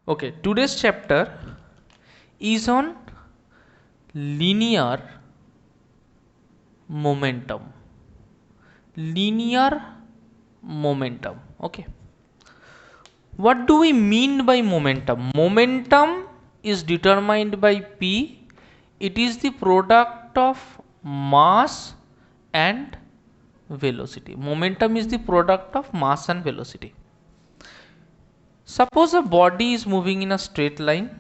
Okay, today's chapter is on linear momentum. Linear momentum. Okay. What do we mean by momentum? Momentum is determined by P. It is the product of mass and velocity. Momentum is the product of mass and velocity. Suppose a body is moving in a straight line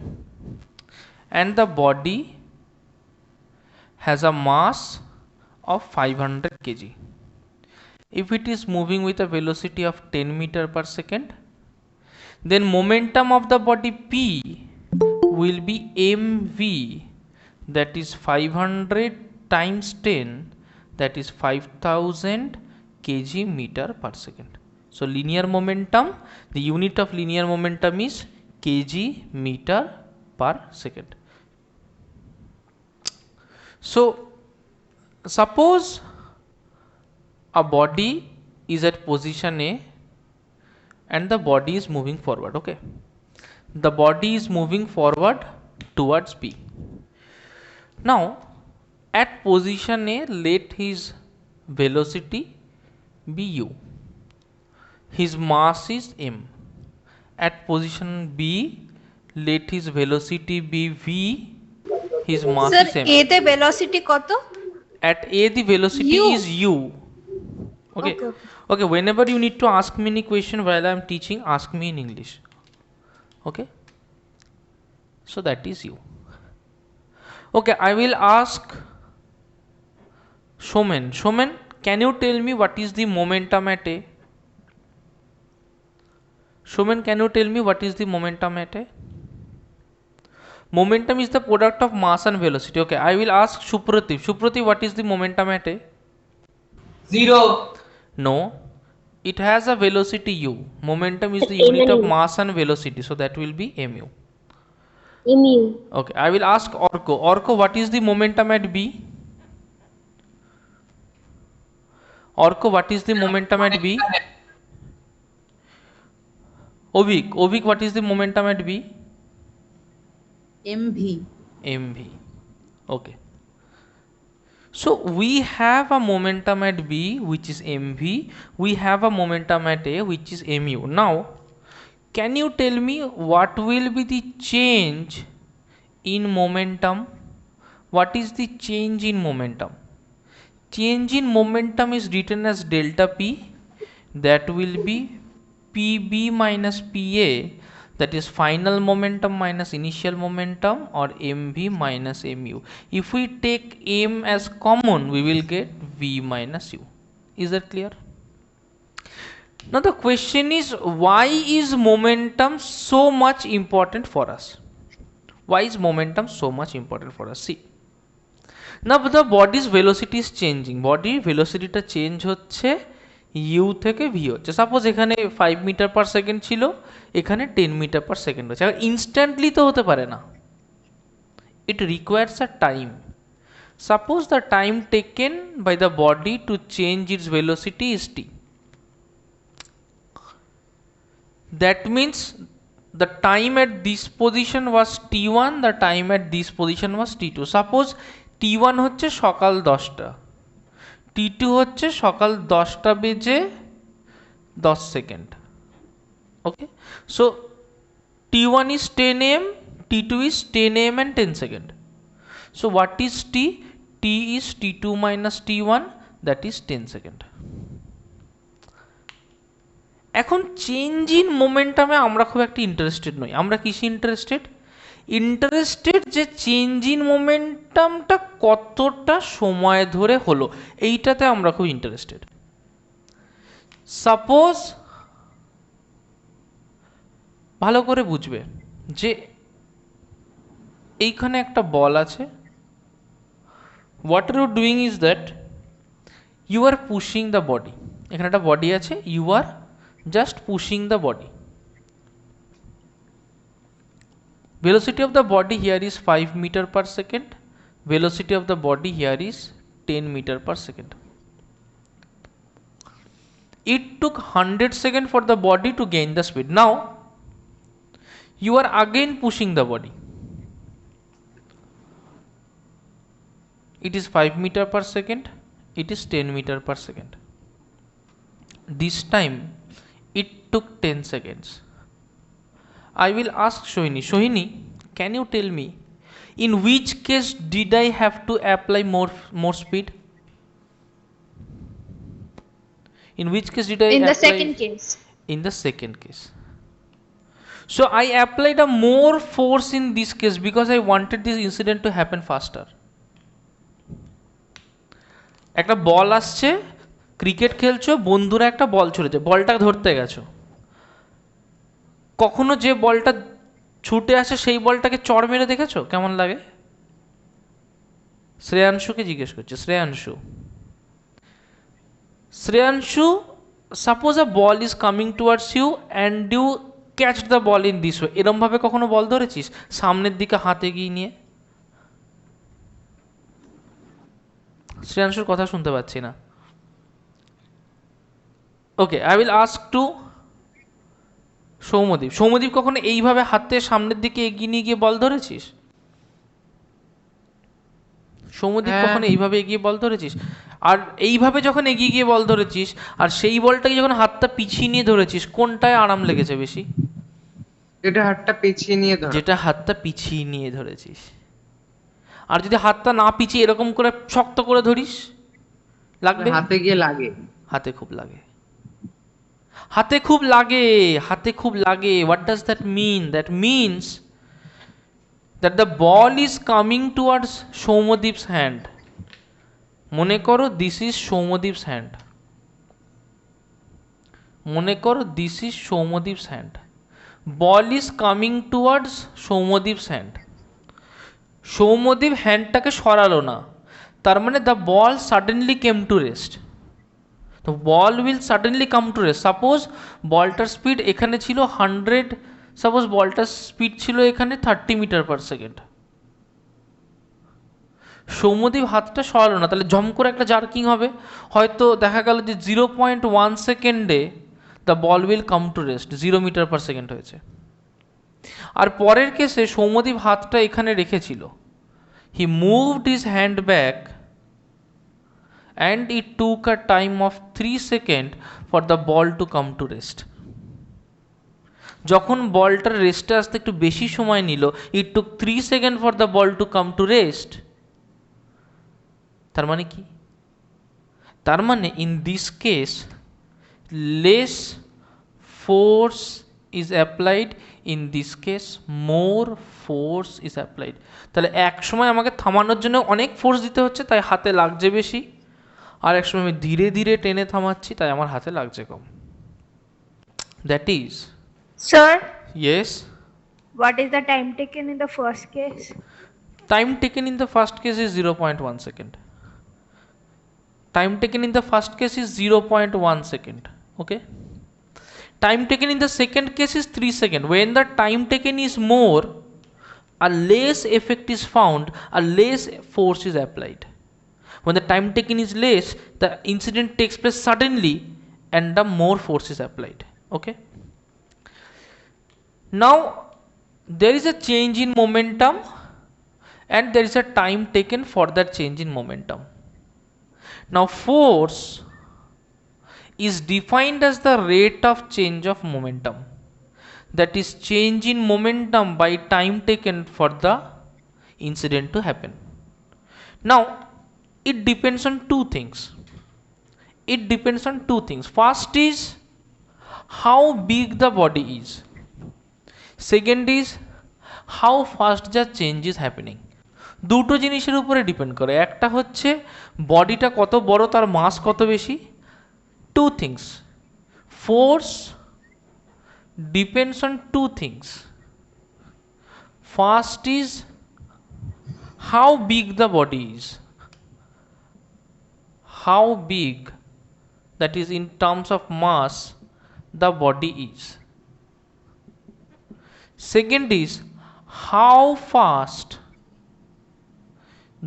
and the body has a mass of 500 kg. If it is moving with a velocity of 10 meter per second, then momentum of the body P will be mv, that is 500 times 10, that is 5000 kg meter per second. So linear momentum, the unit of linear momentum is kg meter per second. So suppose a body is at position A and the body is moving forward. Okay, the body is moving forward towards P. Now at position A, let his velocity be u, his mass is m. At position B, let his velocity be v, his mass sir is m. এতে velocity কত? At A the velocity U. is u. Okay. Okay, okay. Okay, whenever you need to ask me any question while I am teaching, ask me in English. Okay, so that is u. Okay, I will ask Shomen. Shomen, can you tell me what is the momentum at A? Shomen, can you tell me what is the momentum at A? Momentum is the product of mass and velocity. Okay, I will ask Suprativ. Suprativ, what is the momentum at A? 0. No, it has a velocity u. Momentum is the unit of mass and velocity, so that will be mu. Mu. Okay, I will ask Orko. Orko, what is the momentum at B? Orko, what is the momentum at B? Ovik, Ovik, what is the momentum at B? MV. mv. Okay. So we have a momentum at B which is mv. We have a momentum at A which is mu. Now, can you tell me what will be the change in momentum? What is the change in momentum? Change in momentum is written as delta P. That will be PB minus PA, that is final momentum minus initial momentum, or mv minus mu. If we take m as common, we will get v minus u. Is that clear? Now the question is, why is momentum so much important for us? Why is momentum so much important for us? See, now the body's velocity is changing. Body velocity টা change হচ্ছে u থেকে v হচ্ছে। Suppose এখানে 5 metre per second ছিল, এখানে 10 metre per second হচ্ছে। আর instantly তো হতে পারে না, it requires a time. Suppose the time taken by the body to change its velocity is t. That means the time at this position was t1, the time at this position was t2. Suppose t1 হচ্ছে সকাল 10টা, t2 হচ্ছে সকাল 10টা বেজে 10 second. Okay, so t1 is 10 am, t2 is 10 am and 10 second. So what is t? T is t2 minus t1, that is 10 second. এখন change in মোমেন্টামে আমরা খুব একটা ইন্টারেস্টেড নই। আমরা কিসে ইন্টারেস্টেড? ইন্টারেস্টেড যে চেঞ্জ ইন মোমেন্টামটা কতটা সময় ধরে হলো, এইটাতে আমরা খুব ইন্টারেস্টেড। সাপোজ, ভালো করে বুঝবে যে এইখানে একটা বল আছে। What are you doing is that you are pushing the body. এখানে একটা বডি আছে, you are just pushing the body. Velocity of the body here is 5 meter per second. Velocity of the body here is 10 meter per second. It took 100 seconds for the body to gain the speed. Now You are again pushing the body. It is 5 meter per second. It is 10 meter per second. This time it took 10 seconds. I will ask Sohini. Sohini, can you tell me in which case did I have to apply more speed? In which case did I In apply? the second case. In the second case. So I applied a more force in this case because I wanted this incident to happen faster. একটা বল আসছে, cricket খেলছো, বন্ধুরা একটা বল ছুড়েছে, বলটা ধরতে গেছো, কখনো যে বলটা ছুটে আসে সেই বলটাকে চড় মেরে দেখেছো কেমন লাগে? শ্রেয়াংশুকে জিজ্ঞেস করছে। Shreyanshu, suppose a ball is coming towards you and you catch the ball in this way, এরম ভাবে কখনো বল ধরেছিস সামনের দিকে হাত এগিয়ে নিয়ে? শ্রেয়াংশুর কথা শুনতে পাচ্ছি না। Okay, I will ask to Soumyadip. Soumyadip, কখনো এইভাবে হাতে সামনের দিকে এগিয়ে নিয়ে গিয়ে বল ধরেছিস? সৌম্যদীপ, কখনো এইভাবে এগিয়ে বল ধরেছিস? আর এইভাবে যখন এগিয়ে গিয়ে বল ধরেছিস আর সেই বলটাকে যখন হাতটা পিছিয়ে নিয়ে ধরেছিস, কোনটায় আরাম লেগেছে বেশি? যেটা হাতটা পিছিয়ে নিয়ে ধরে। যেটা হাতটা পিছিয়ে নিয়ে ধরেছিস। আর যদি হাতটা না পিছিয়ে এরকম করে শক্ত করে ধরিস, লাগবে? হাতে গিয়ে লাগে। হাতে খুব লাগে। হাতে খুব লাগে, হাতে খুব লাগে। What does that mean? That means that the ball is coming towards Soumodip's hand. মনে করো this is Soumodip's hand. মনে করো this is Soumodip's hand. Ball is coming towards Soumodip's hand. Soumyadip হ্যান্ডটাকে সরালো না, তার মানে the ball suddenly came to rest. The ball will suddenly come to rest. Suppose বলটার speed এখানে ছিল 100, সাপোজ বলটার স্পিড ছিল এখানে 30 মিটার পার সেকেন্ড। সৌম্যদীপ হাতটা সরালো না, তাহলে জম করে একটা জার্কিং হবে, হয়তো দেখা গেল যে 0.1 সেকেন্ডে the ball will come to rest, 0 metre per second হয়েছে। আর পরের কেসে সৌম্যদীপ হাতটা এখানে রেখেছিল, he moved his hand back and it took a time of 3 seconds for the ball to come to rest. যখন বলটার রেস্টে আসতে একটু বেশি সময় নিল, it took 3 seconds for the ball to come to rest. তার মানে কি? তার মানে in this case less force is applied, in this case more force is applied. তাহলে এক সময় আমাকে থামানোর জন্য অনেক ফোর্স দিতে হচ্ছে, তাই হাতে লাগছে বেশি, আর এক সময় আমি ধীরে ধীরে টেনে থামাচ্ছি, তাই আমার হাতে লাগছে কম। That is. Sir, Yes, what is the time taken in the first case? time taken in the first case is 0.1 second. Time taken in the first case is 0.1 second. Okay. Time taken in the second case is 3 seconds. When the time taken is more, a less effect is found, a less force is applied. When the time taken is less, the incident takes place suddenly and the more force is applied. Okay. Now there is a change in momentum and there is a time taken for that change in momentum. Now force is defined as the rate of change of momentum, that is change in momentum by time taken for the incident to happen. Now it depends on two things. First is how big the body is. Second is how fast the change is happening. দুটো জিনিসের উপরে depend করে। একটা হচ্ছে বডিটা কত বড়, তার মাস কত বেশি। Two things. Force depends on two things. First is how big the body is. How big, that is in terms of mass, the body is. Second is how fast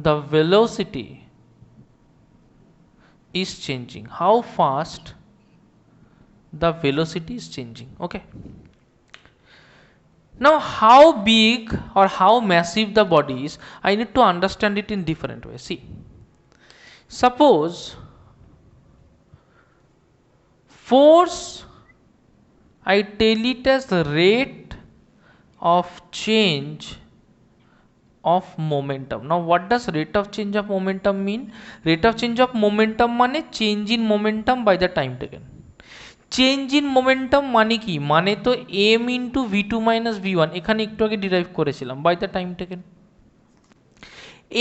the velocity is changing. How fast the velocity is changing. Okay. Now how big or how massive the body is, I need to understand it in different ways. See, suppose force, I tell it as the rate of change of momentum. Now what does rate of change of momentum mean? Rate of change of momentum মানে change in momentum by the time taken. Change in momentum মানে কি, মানে তো M into V two minus V one, এখানে একটু আগে derive করেছিলাম, by the time taken.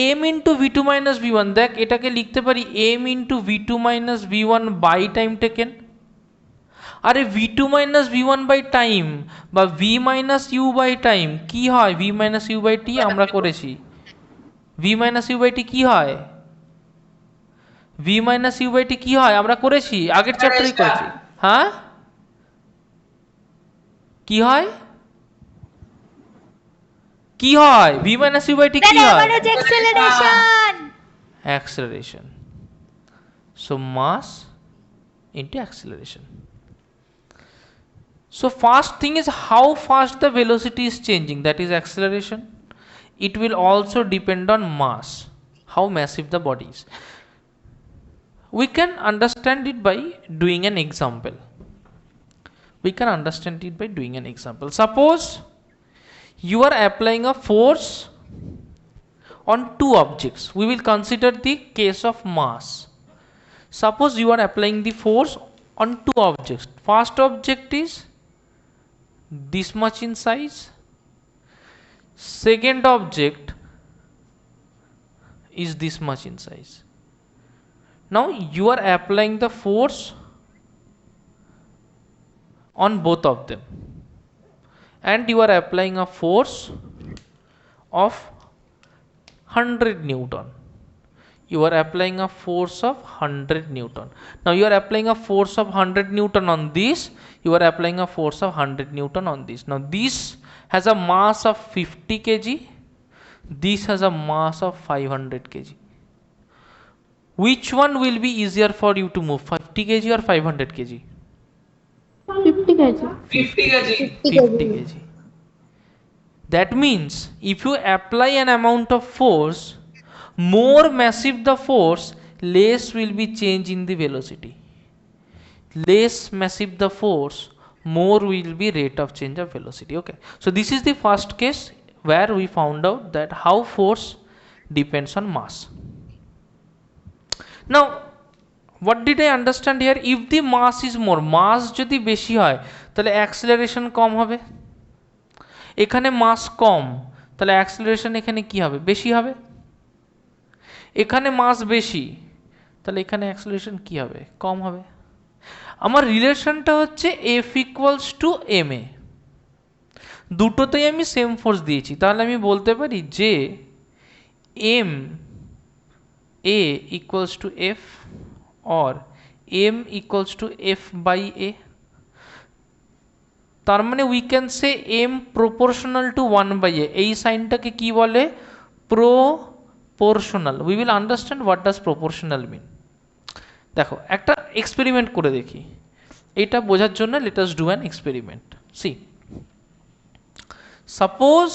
M into V two minus V one, দেখ এটাকে লিখতে পারি M into V two minus V one by time taken. আরে V two minus V one by time বা V minus U by time কি হয়, V minus U by T আমরা করেছি, ভি মাইনাস ইউ বাই টি কি হয়, V minus U by টি কি হয় আমরা করেছি, আগের চ্যাপ্টারেই করেছি। হ্যাঁ কি হয়, কি হয়, ভি মাইনাস ইউ বাই টি কি হয়, acceleration. acceleration. So mass into acceleration. So first thing is how fast the velocity is changing, that is acceleration. It will also depend on mass, how massive the body is. We can understand it by doing an example. We can understand it by doing an example. Suppose you are applying a force on two objects. We will consider the case of mass. Suppose you are applying the force on two objects. First object is this much in size. Second object is this much in size. Now you are applying the force on both of them, and you are applying a force of 100 Newton. You are applying a force of 100 Newton. Now you are applying a force of 100 Newton on this, you are applying a force of 100 Newton on this. Now this has a mass of 50 kg, this has a mass of 500 kg. Which one will be easier for you to move, 50 kg or 500 kg? 50 kg. 50 kg. 50 kg. That means if you apply an amount of force, more massive the force, less will be change in the velocity. Less massive the force, more will be rate of change of velocity. Okay, so this is the first case where we found out that how force depends on mass. Now what did I understand here? If the mass is more, mass যদি বেশি হয় তাহলে acceleration কম হবে, এখানে মাস কম তাহলে acceleration এখানে কি হবে, বেশি হবে। এখানে মাস বেশি তাহলে এখানে অ্যাক্সিলারেশন কি হবে, কম হবে। আমার রিলেশনটা হচ্ছে F equals to M A, দুটোতেই আমি সেম ফোর্স দিয়েছি, তাহলে আমি বলতে পারি যে M A equals to F or m equals to f by a. তার মানে we can say m proportional to 1 by a. এই সাইনটাকে কি বলে, proportional. We will understand what does proportional mean. দেখো একটা এক্সপেরিমেন্ট করে দেখি, এটা বোঝার জন্য let us do an experiment. See, suppose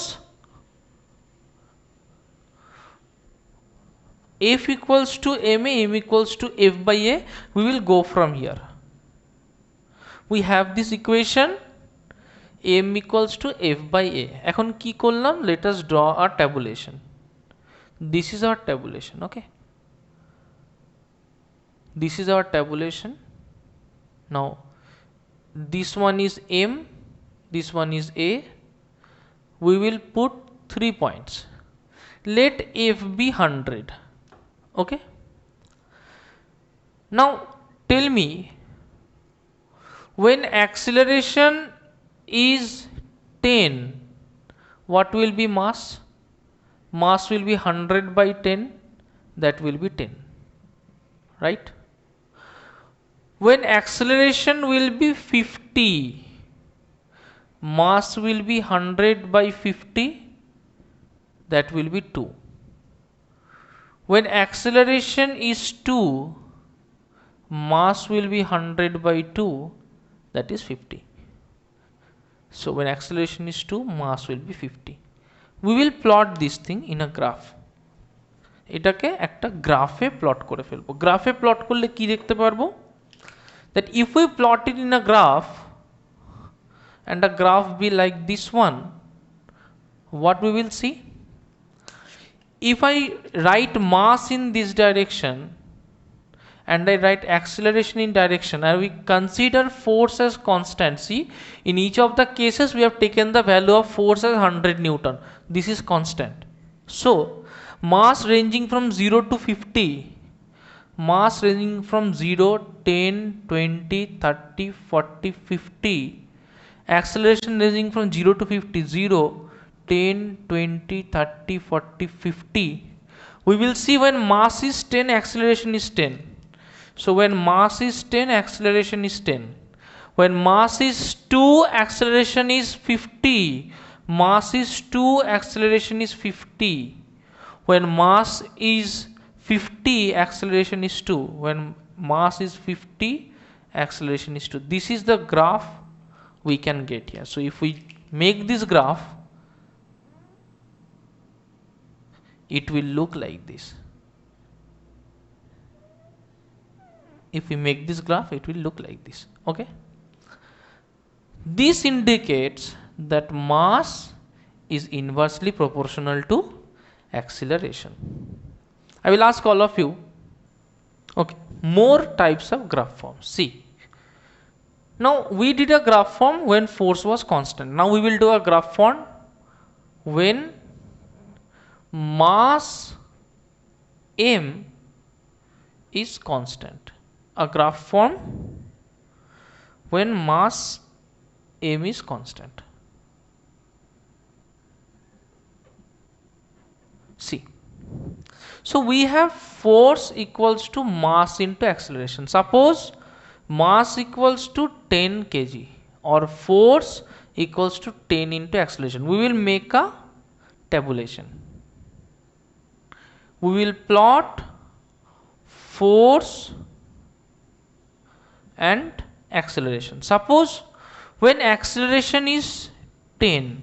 f equals to ma, m equals to f by a, we will go from here. We have this equation m equals to f by a. এখন কি করলাম, let us draw a tabulation. This is our tabulation. Okay, this is our tabulation. Now this one is m, this one is a. We will put 3 points. Let f be 100. Okay, now tell me, when acceleration is 10, what will be mass? Mass will be 100 by 10, that will be 10, right? When acceleration will be 50, mass will be 100 by 50, that will be 2. When acceleration is 2, mass will be 100 by 2, that is 50. So when acceleration is 2, mass will be 50. We will plot this thing in a graph. এটাকে একটা গ্রাফে plot করে ফেলবো। গ্রাফে plot করলে কি দেখতে পারবো? That if we plot it in a graph and a graph be like this one, what we will see? If I write mass in this direction and I write acceleration in direction and we consider force as constant, see, in each of the cases we have taken the value of force as 100 Newton. This is constant. So mass ranging from 0 to 50, mass ranging from 0, 10, 20, 30, 40, 50, acceleration ranging from 0 to 50, 0, 10, 20, 30, 40, 50. We will see when mass is 10, acceleration is 10. So when mass is 10, acceleration is 10. When mass is 2, acceleration is 50. Mass is 2, acceleration is 50. When mass is 50, acceleration is 2. When mass is 50, acceleration is 2. This is the graph we can get here. So if we make this graph, it will look like this. If we make this graph, it will look like this. Okay, this indicates that mass is inversely proportional to acceleration. I will ask all of you, okay, more types of graph forms. See, now we did a graph form when force was constant. Now we will do a graph form when mass m is constant. A graph form when mass m is constant. See, so we have force equals to mass into acceleration. Suppose mass equals to 10 kg or force equals to 10 into acceleration. We will make a tabulation. We will plot force and acceleration. Suppose when acceleration is 10,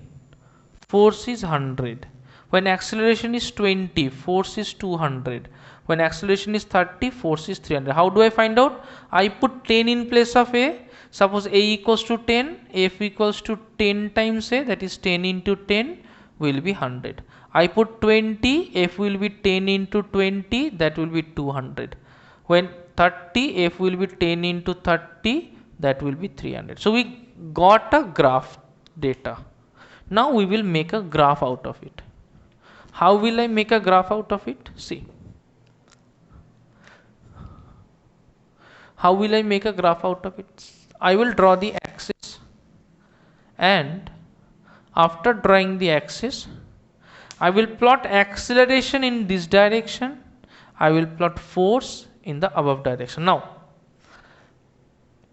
force is 100. When acceleration is 20, force is 200. When acceleration is 30, force is 300. How do I find out? I put 10 in place of a. Suppose a equals to 10, f equals to 10 times a, that is 10 into 10 will be 100. I put 20, f will be 10 into 20, that will be 200. When 30, f will be 10 into 30, that will be 300. So we got a graph data. Now we will make a graph out of it. How will I make a graph out of it? See, how will I make a graph out of it? I will draw the axis, and after drawing the axis, I will plot acceleration in this direction. I will plot force in the above direction. Now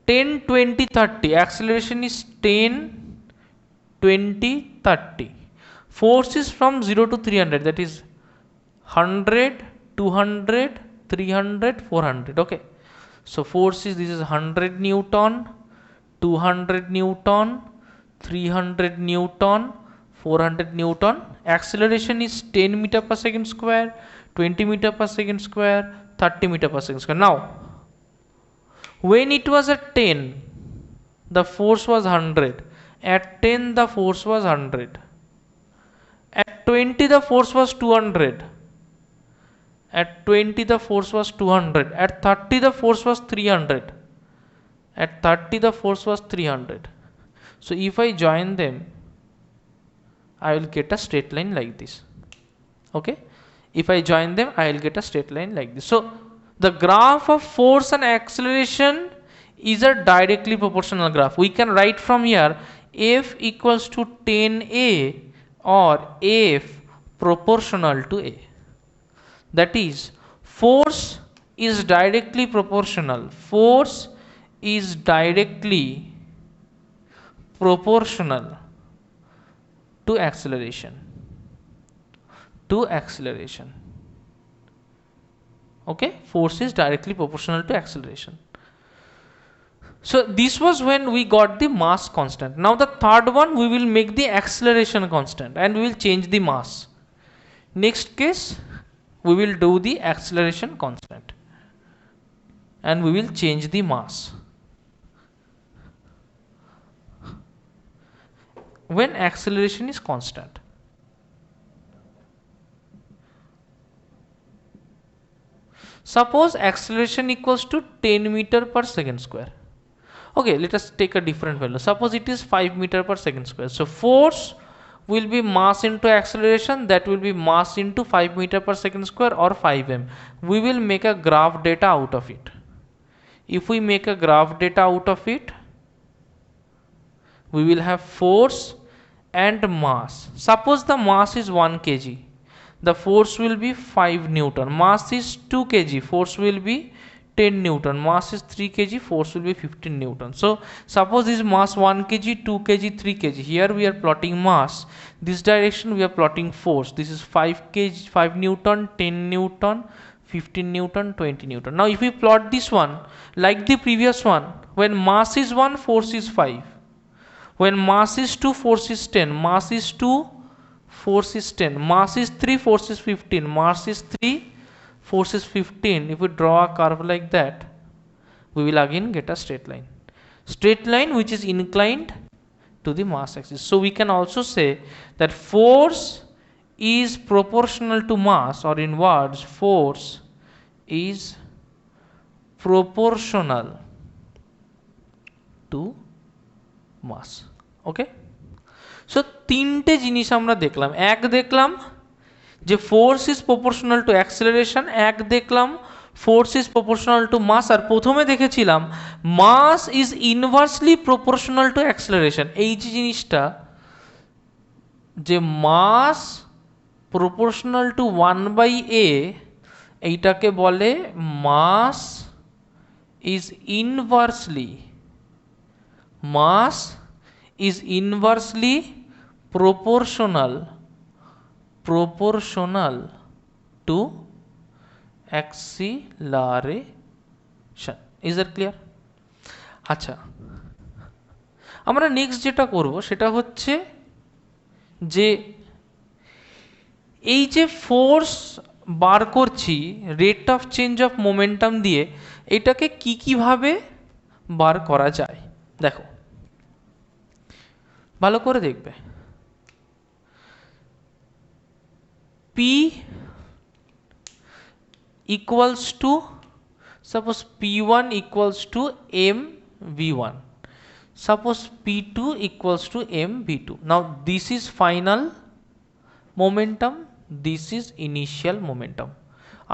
10, 20, 30, acceleration is 10, 20, 30. Force is from 0 to 300, that is 100, 200, 300, 400. Okay, so force is, this is 100 Newton, 200 Newton, 300 Newton, 400 Newton. Acceleration is 10 meter per second square, 20 meter per second square, 30 meter per second square. Now when it was at 10, the force was 100. At 10, the force was 100. At 20, the force was 200. At 20, the force was 200. At 30, the force was 300. At 30, the force was 300. So if I join them, I will get a straight line like this. Okay, if I join them, I will get a straight line like this. So the graph of force and acceleration is a directly proportional graph. We can write from here f equals to 10a or f proportional to a. That is, force is directly proportional. Force is directly proportional to acceleration. Okay, force is directly proportional to acceleration. So this was when we got the mass constant. Now the third one, we will make the acceleration constant and we will change the mass. Next case, we will do the acceleration constant and we will change the mass. When acceleration is constant. Suppose acceleration equals to 10 meter per second square. Okay, let us take a different value. Suppose it is 5 meter per second square. So force will be mass into acceleration, that will be mass into 5 meter per second square or 5m. We will make a graph data out of it. If we make a graph data out of it, we will have force and mass. Suppose the mass is 1 kg. The force will be 5 Newton. Mass is 2 kg. Force will be 10 Newton. Mass is 3 kg. Force will be 15 Newton. So suppose this mass 1 kg, 2 kg, 3 kg. Here we are plotting mass. This direction we are plotting force. This is 5 kg, 5 Newton, 10 Newton, 15 Newton, 20 Newton. Now if we plot this one like the previous one, when mass is 1, force is 5. When mass is 2, force is 10. Mass is 2, force is 10. Mass is 3, force is 15. Mass is 3, force is 15. If we draw a curve like that, we will again get a straight line. Straight line which is inclined to the mass axis. So we can also say that force is proportional to mass, or in words, force is proportional to mass. Okay, so তিনটে জিনিস আমরা দেখলাম। এক দেখলাম যে force is proportional to acceleration, এক দেখলাম force is proportional to mass, আর প্রথমে দেখেছিলাম mass is inversely proportional to acceleration. এই যে জিনিসটা, যে মাস প্রপোর্শনাল টু 1/a, এইটাকে বলে mass is inversely proportional to acceleration. Is that clear? আচ্ছা, আমরা নেক্সট যেটা করব সেটা হচ্ছে যে এই যে ফোর্স বার করছি rate of change of momentum দিয়ে, এটাকে কিভাবে বার করা যায়। দেখো ভালো করে দেখবে, P equals to, suppose P1 equals to mv1, suppose P2 equals to mv2. Now this is final momentum, this is initial momentum.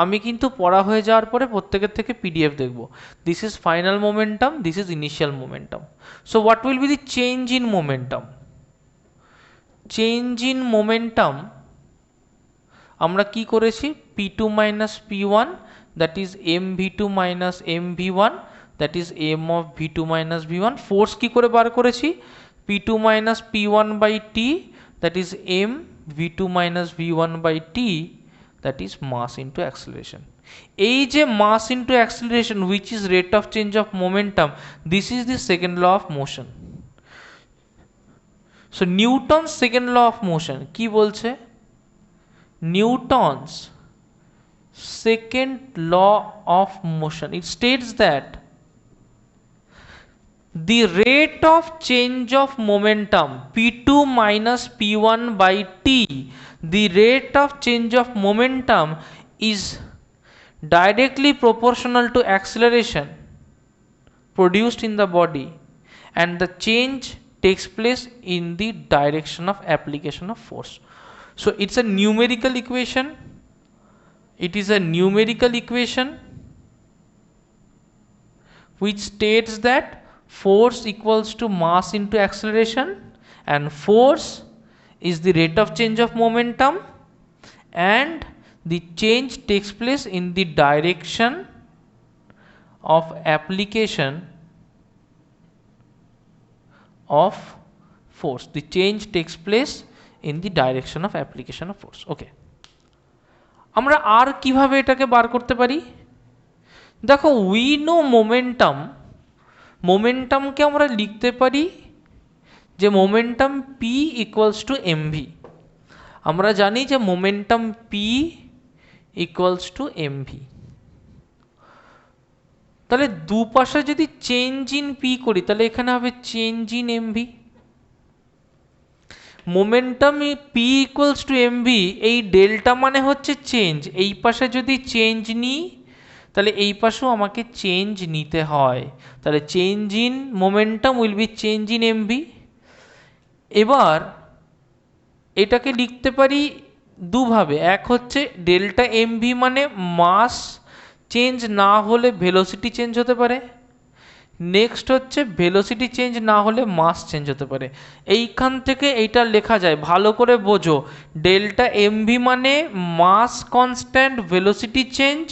আমি কিন্তু পড়া হয়ে যাওয়ার পরে প্রত্যেকের থেকে পিডিএফ দেখব। This is final momentum, this is initial momentum. So what will B the change in momentum? Change in momentum আমরা কি করেছি, P2 minus P1, that is mv2 minus mv1, that is m of v2 minus v1. Force কি করে বার করেছি, P2 minus P1 by t, that is m v2 minus v1 by t, that is mass into acceleration. এই যে mass into acceleration which is rate of change of momentum, this is the second law of motion. So Newton's second law of motion কি বলছে, Newton's second law of motion, it states that the rate of change of momentum P2 minus P1 by t, the rate of change of momentum is directly proportional to acceleration produced in the body, and the change takes place in the direction of application of force. So it's a numerical equation. It is a numerical equation which states that force equals to mass into acceleration, and force is the rate of change of momentum, and the change takes place in the direction of application of force. The change takes place in the direction of application of force. Okay, আমরা আর কিভাবে এটাকে বার করতে পারি? দেখো, we know momentum মোমেন্টামকে আমরা লিখতে পারি যে momentum P equals two MV. আমরা জানি যে momentum P equals two MV. তাহলে দুপাশে যদি চেঞ্জ ইন পি করি তাহলে এখানে হবে change in MV. Momentum P equals two MV, এই ডেল্টা মানে হচ্ছে চেঞ্জ। এই পাশে যদি চেঞ্জ নিই তাহলে এই পাশেও আমাকে চেঞ্জ নিতে হয়, তাহলে change in momentum will be change in MV. এবার এটাকে লিখতে পারি দুভাবে। এক হচ্ছে ডেল্টা এমভি মানে মাস চেঞ্জ না হলে ভেলোসিটি চেঞ্জ হতে পারে, নেক্সট হচ্ছে ভেলোসিটি চেঞ্জ না হলে মাস চেঞ্জ হতে পারে। এইখান থেকে এইটা লেখা যায়, ভালো করে বোঝো। ডেল্টা এমভি মানে mass constant velocity change,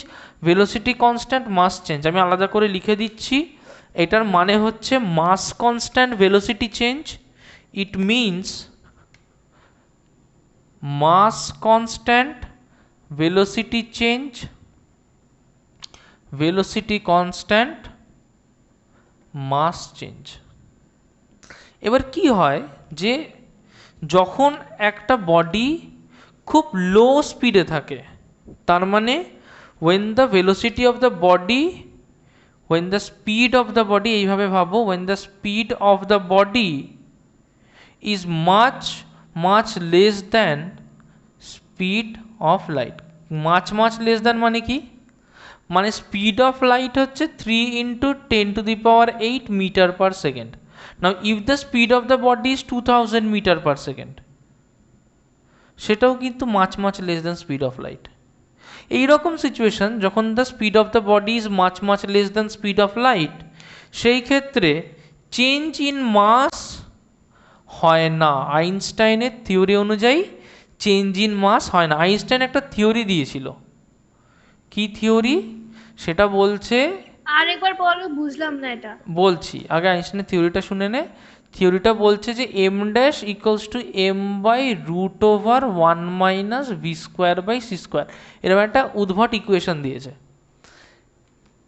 velocity constant mass change. আমি আলাদা করে লিখে দিচ্ছি, এটার মানে হচ্ছে mass constant velocity change. It means mass constant velocity change, velocity constant mass change. এবার কি হয় যে যখন একটা বডি খুব লো স্পিডে থাকে, তার মানে when the velocity of the body, when the speed of the body, এইভাবে ভাবো, when the speed of the body is much much less than speed of light. much less than মানে কি? মানে স্পিড অফ লাইট হচ্ছে 3 × 10⁸ metre per second. Now if the speed of the body is 2000 metre per second, সেটাও কিন্তু much less than speed of light. এইরকম situation যখন the speed of the body is much less than speed of light, সেই ক্ষেত্রে change in মাস হয় না। আইনস্টাইনের theory অনুযায়ী চেঞ্জ ইন মাস হয় না। আইনস্টাইন একটা থিওরি দিয়েছিল, কি থিওরি সেটা বলছে, আরেকবার বলো, বুঝলাম না এটা। বলছি, আগে আইনস্টাইনের থিওরিটা শুনে নে। থিওরিটা বলছে যে M dash equals to M by √1 - v²/c²। এরকম একটা উদ্ভট ইকুয়েশন দিয়েছে।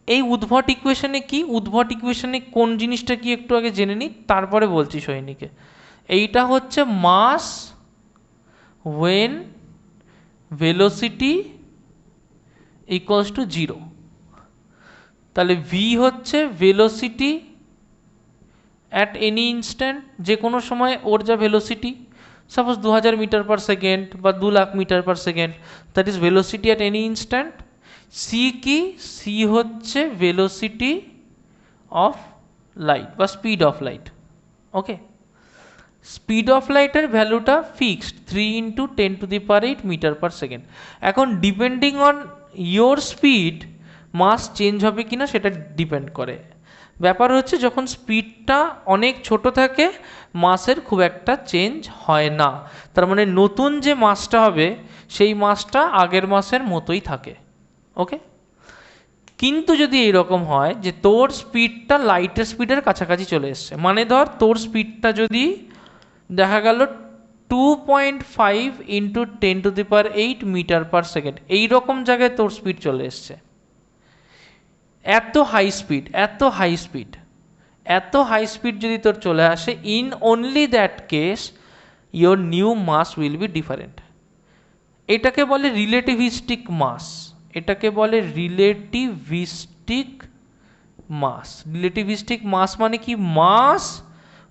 এই উদ্ভট ইকুয়েশনে কি, উদ্ভট ইকুয়েশনে কোন জিনিসটা কি একটু আগে জেনে নিই, তারপরে বলছি সৈনিকে। এইটা হচ্ছে মাস ওয়েন ভেলোসিটি ইকুয়ালস টু 0। তাহলে ভি হচ্ছে ভেলোসিটি অ্যাট এনি ইনস্ট্যান্ট, যে কোনো সময় ওর যা velocity, suppose 2000 metre per second বা 2 lakh metre per second, that is velocity at any instant. C কি, সি হচ্ছে ভেলোসিটি অফ লাইট বা speed of light. Okay, speed of লাইটের ভ্যালুটা ফিক্সড 3 × 10⁸ মিটার পার সেকেন্ড। এখন depending on your speed mass change হবে কিনা সেটা ডিপেন্ড করে। ব্যাপার হচ্ছে যখন স্পিডটা অনেক ছোট থাকে মাসের খুব একটা চেঞ্জ হয় না, তার মানে নতুন যে মাসটা হবে সেই মাসটা আগের মাসের মতোই থাকে। ওকে, কিন্তু যদি এইরকম হয় যে তোর স্পিডটা লাইটের স্পিডের কাছাকাছি চলে এসছে, মানে ধর তোর স্পিডটা যদি দেখা গেল 2.5 × 10⁸ মিটার পার সেকেন্ড, এইরকম জায়গায় তোর স্পিড চলে এসছে, এত হাই স্পিড, এত হাই স্পিড, এত হাই স্পিড যদি তোর চলে আসে, in only that case your new mass will be different. এটাকে বলে রিলেটিভিস্টিক মাস, এটাকে বলে রিলেটিভিস্টিক মাস। রিলেটিভিস্টিক মাস মানে কি, mass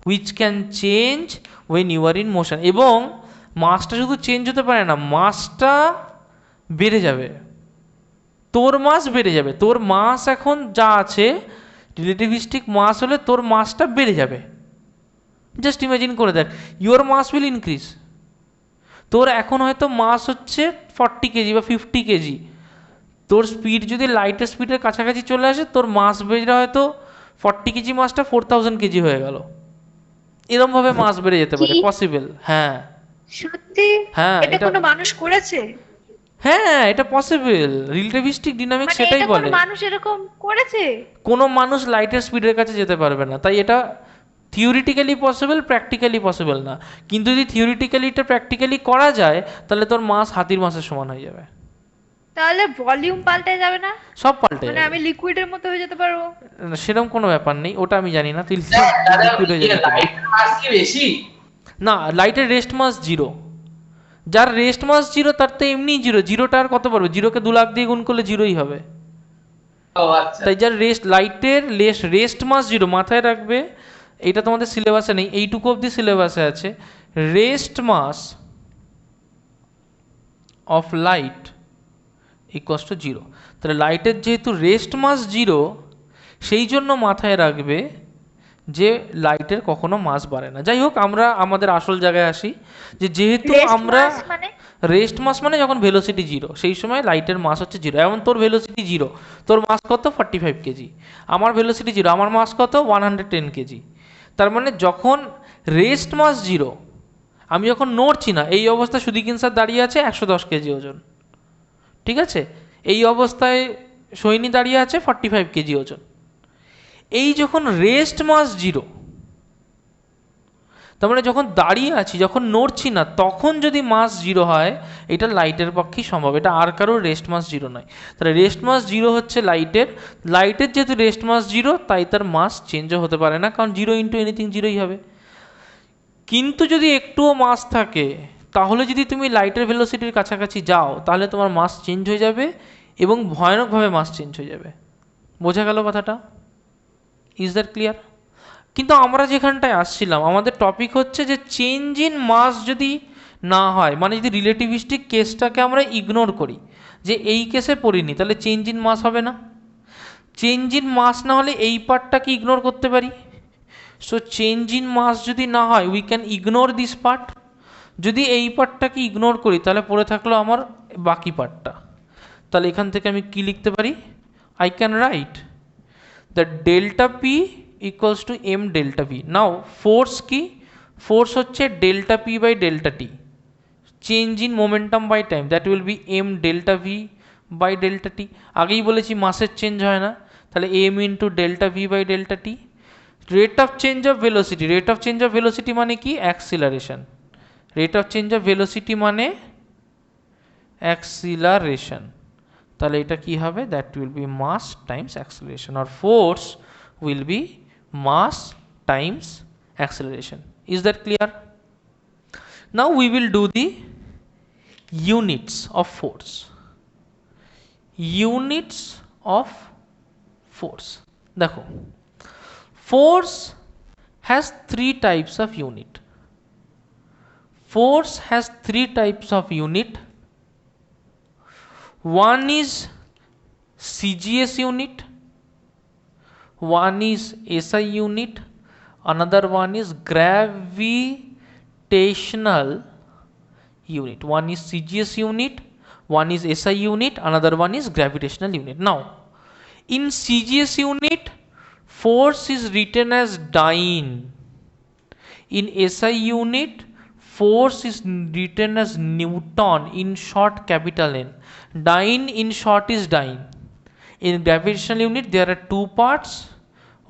which can change when you are in motion. এবং মাসটা শুধু চেঞ্জ হতে পারে না, মাসটা বেড়ে যাবে, তোর মাস বেড়ে যাবে। তোর মাস এখন যা আছে, রিলেটিভিস্টিক মাস হলে তোর মাসটা বেড়ে যাবে। জাস্ট ইমাজিন করে দেখ, ইউর মাস উইল ইনক্রিজ। তোর এখন হয়তো মাস হচ্ছে 40 কেজি বা 50 কেজি, তোর স্পিড যদি লাইটের স্পিডের কাছাকাছি চলে আসে, তোর মাস বেড়ে হয়তো 40 কেজি মাসটা 4000 কেজি হয়ে গেল। এরমভাবে মাস বেড়ে যেতে পারে, পসিবল। হ্যাঁ সত্যি? হ্যাঁ, এটা কোনো মানুষ করেছে? হ্যাঁ, এটা পসিবল। রিলেটিভিস্টিক ডিনামিক্স মানে সেটাই এটা বলে। কোনো মানুষ এরকম করেছে? কোনো মানুষ লাইটের স্পিডের কাছে যেতে পারবে না, তাই এটা থিওরিটিক্যালি পসিবল, প্র্যাকটিক্যালি পসিবল না। কিন্তু যদি থিওরিটিক্যালি এটা প্র্যাকটিক্যালি করা যায়, তাহলে তোর মাস হাতির মাসের সমান হয়ে যাবে। তাহলে ভলিউম পাল্টে যাবে না? সব পাল্টে মানে যাবে। আমি লিকুইডের মতো হয়ে যেতে পারবো? সেরকম কোনো ব্যাপার নেই, ওটা আমি জানি না তুই দাদা লিকুইড হয়ে যাবে কিনা। লাইট মাস কি বেশি? না, লাইটের রেস্ট মাস 0। যার রেস্ট মাস 0 তার তো এমনি 0, 0টা আর কত পারবে, 0কে 2 লাখ দিয়ে গুণ করলে 0ই হবে। ও আচ্ছা। তাই যার লাইটের রেস্ট মাস 0 মাথায় রাখবে, এটা তোমাদের সিলেবাসে নেই, এইটুকু অবধি সিলেবাসে আছে। Rest mass of light equals to 0। তাহলে লাইটের যেহেতু রেস্ট মাস 0, সেই জন্য মাথায় রাখবে যে লাইটের কখনো মাস বাড়ে না। যাই হোক, আমরা আমাদের আসল জায়গায় আসি, যে যেহেতু রেস্ট আমরা মাস মানে? রেস্ট মাস মানে যখন ভেলোসিটি 0, সেই সময় লাইটের মাস হচ্ছে 0। এমন তোর ভেলোসিটি 0, তোর মাস কত 45 কেজি, আমার ভেলোসিটি 0, আমার মাস কত 110 কেজি। তার মানে যখন রেস্ট মাস 0, আমি যখন নড়ছি না, এই অবস্থায় সুদীকিন স্যার দাঁড়িয়ে আছে 110 কেজি ওজন, ঠিক আছে। এই অবস্থায় সৈনী দাঁড়িয়ে আছে 45 কেজি ওজন। এই যখন রেস্ট মাস 0, তার মানে যখন দাঁড়িয়ে আছি, যখন নড়ছি না, তখন যদি মাস 0 হয়, এটা লাইটের পক্ষেই সম্ভব, এটা আর কারোর রেস্ট মাস 0 নয়। তাহলে রেস্ট মাস 0 হচ্ছে লাইটের যেহেতু রেস্ট মাস 0, তাই তার মাস চেঞ্জও হতে পারে না, কারণ 0 ইন্টু এনিথিং 0ই হবে। কিন্তু যদি একটুও মাস থাকে, তাহলে যদি তুমি লাইটের ভেলোসিটির কাছাকাছি যাও, তাহলে তোমার মাস চেঞ্জ হয়ে যাবে এবং ভয়ানকভাবে মাস চেঞ্জ হয়ে যাবে। বোঝা গেল কথাটা? Is that clear? কিন্তু আমরা যেখানটায় আসছিলাম, আমাদের টপিক হচ্ছে যে চেঞ্জ ইন মাস যদি না হয়, মানে যদি রিলেটিভিস্টিক কেসটাকে আমরা ইগনোর করি, যে এই কেসে পড়িনি, তাহলে চেঞ্জ ইন মাস হবে না। চেঞ্জ ইন মাস না হলে এই পার্টটাকে ইগনোর করতে পারি। সো চেঞ্জ ইন মাস যদি না হয়, we can ignore this part. যদি এই পার্টটাকে ইগনোর করি, তাহলে পড়ে থাকলো আমার বাকি পার্টটা। তাহলে এখান থেকে আমি কি লিখতে পারি? I can write the delta P equals to M delta V. Now force কি? ফোর্স হচ্ছে delta P by delta T, change in momentum by time, that will be M delta V by delta T. আগেই বলেছি মাসের change হয় না, তাহলে M into delta V by delta T. Rate of change of velocity, rate of change of velocity মানে কি? Acceleration. Rate of change of velocity মানে acceleration. তাহলে এটা কি হবে? That will be mass times acceleration, আর force will be mass times acceleration. Is that clear? Now we will do the units of force. Units of force. দেখো, force has three types of unit. Force has three types of unit. One is CGS unit, one is SI unit, another one is gravitational unit. One is CGS unit, one is SI unit, another one is gravitational unit. Now in CGS unit, force is written as dyne. In SI unit, force is written as Newton, in short capital N. Dyne in short is dyne. In gravitational unit there are two parts.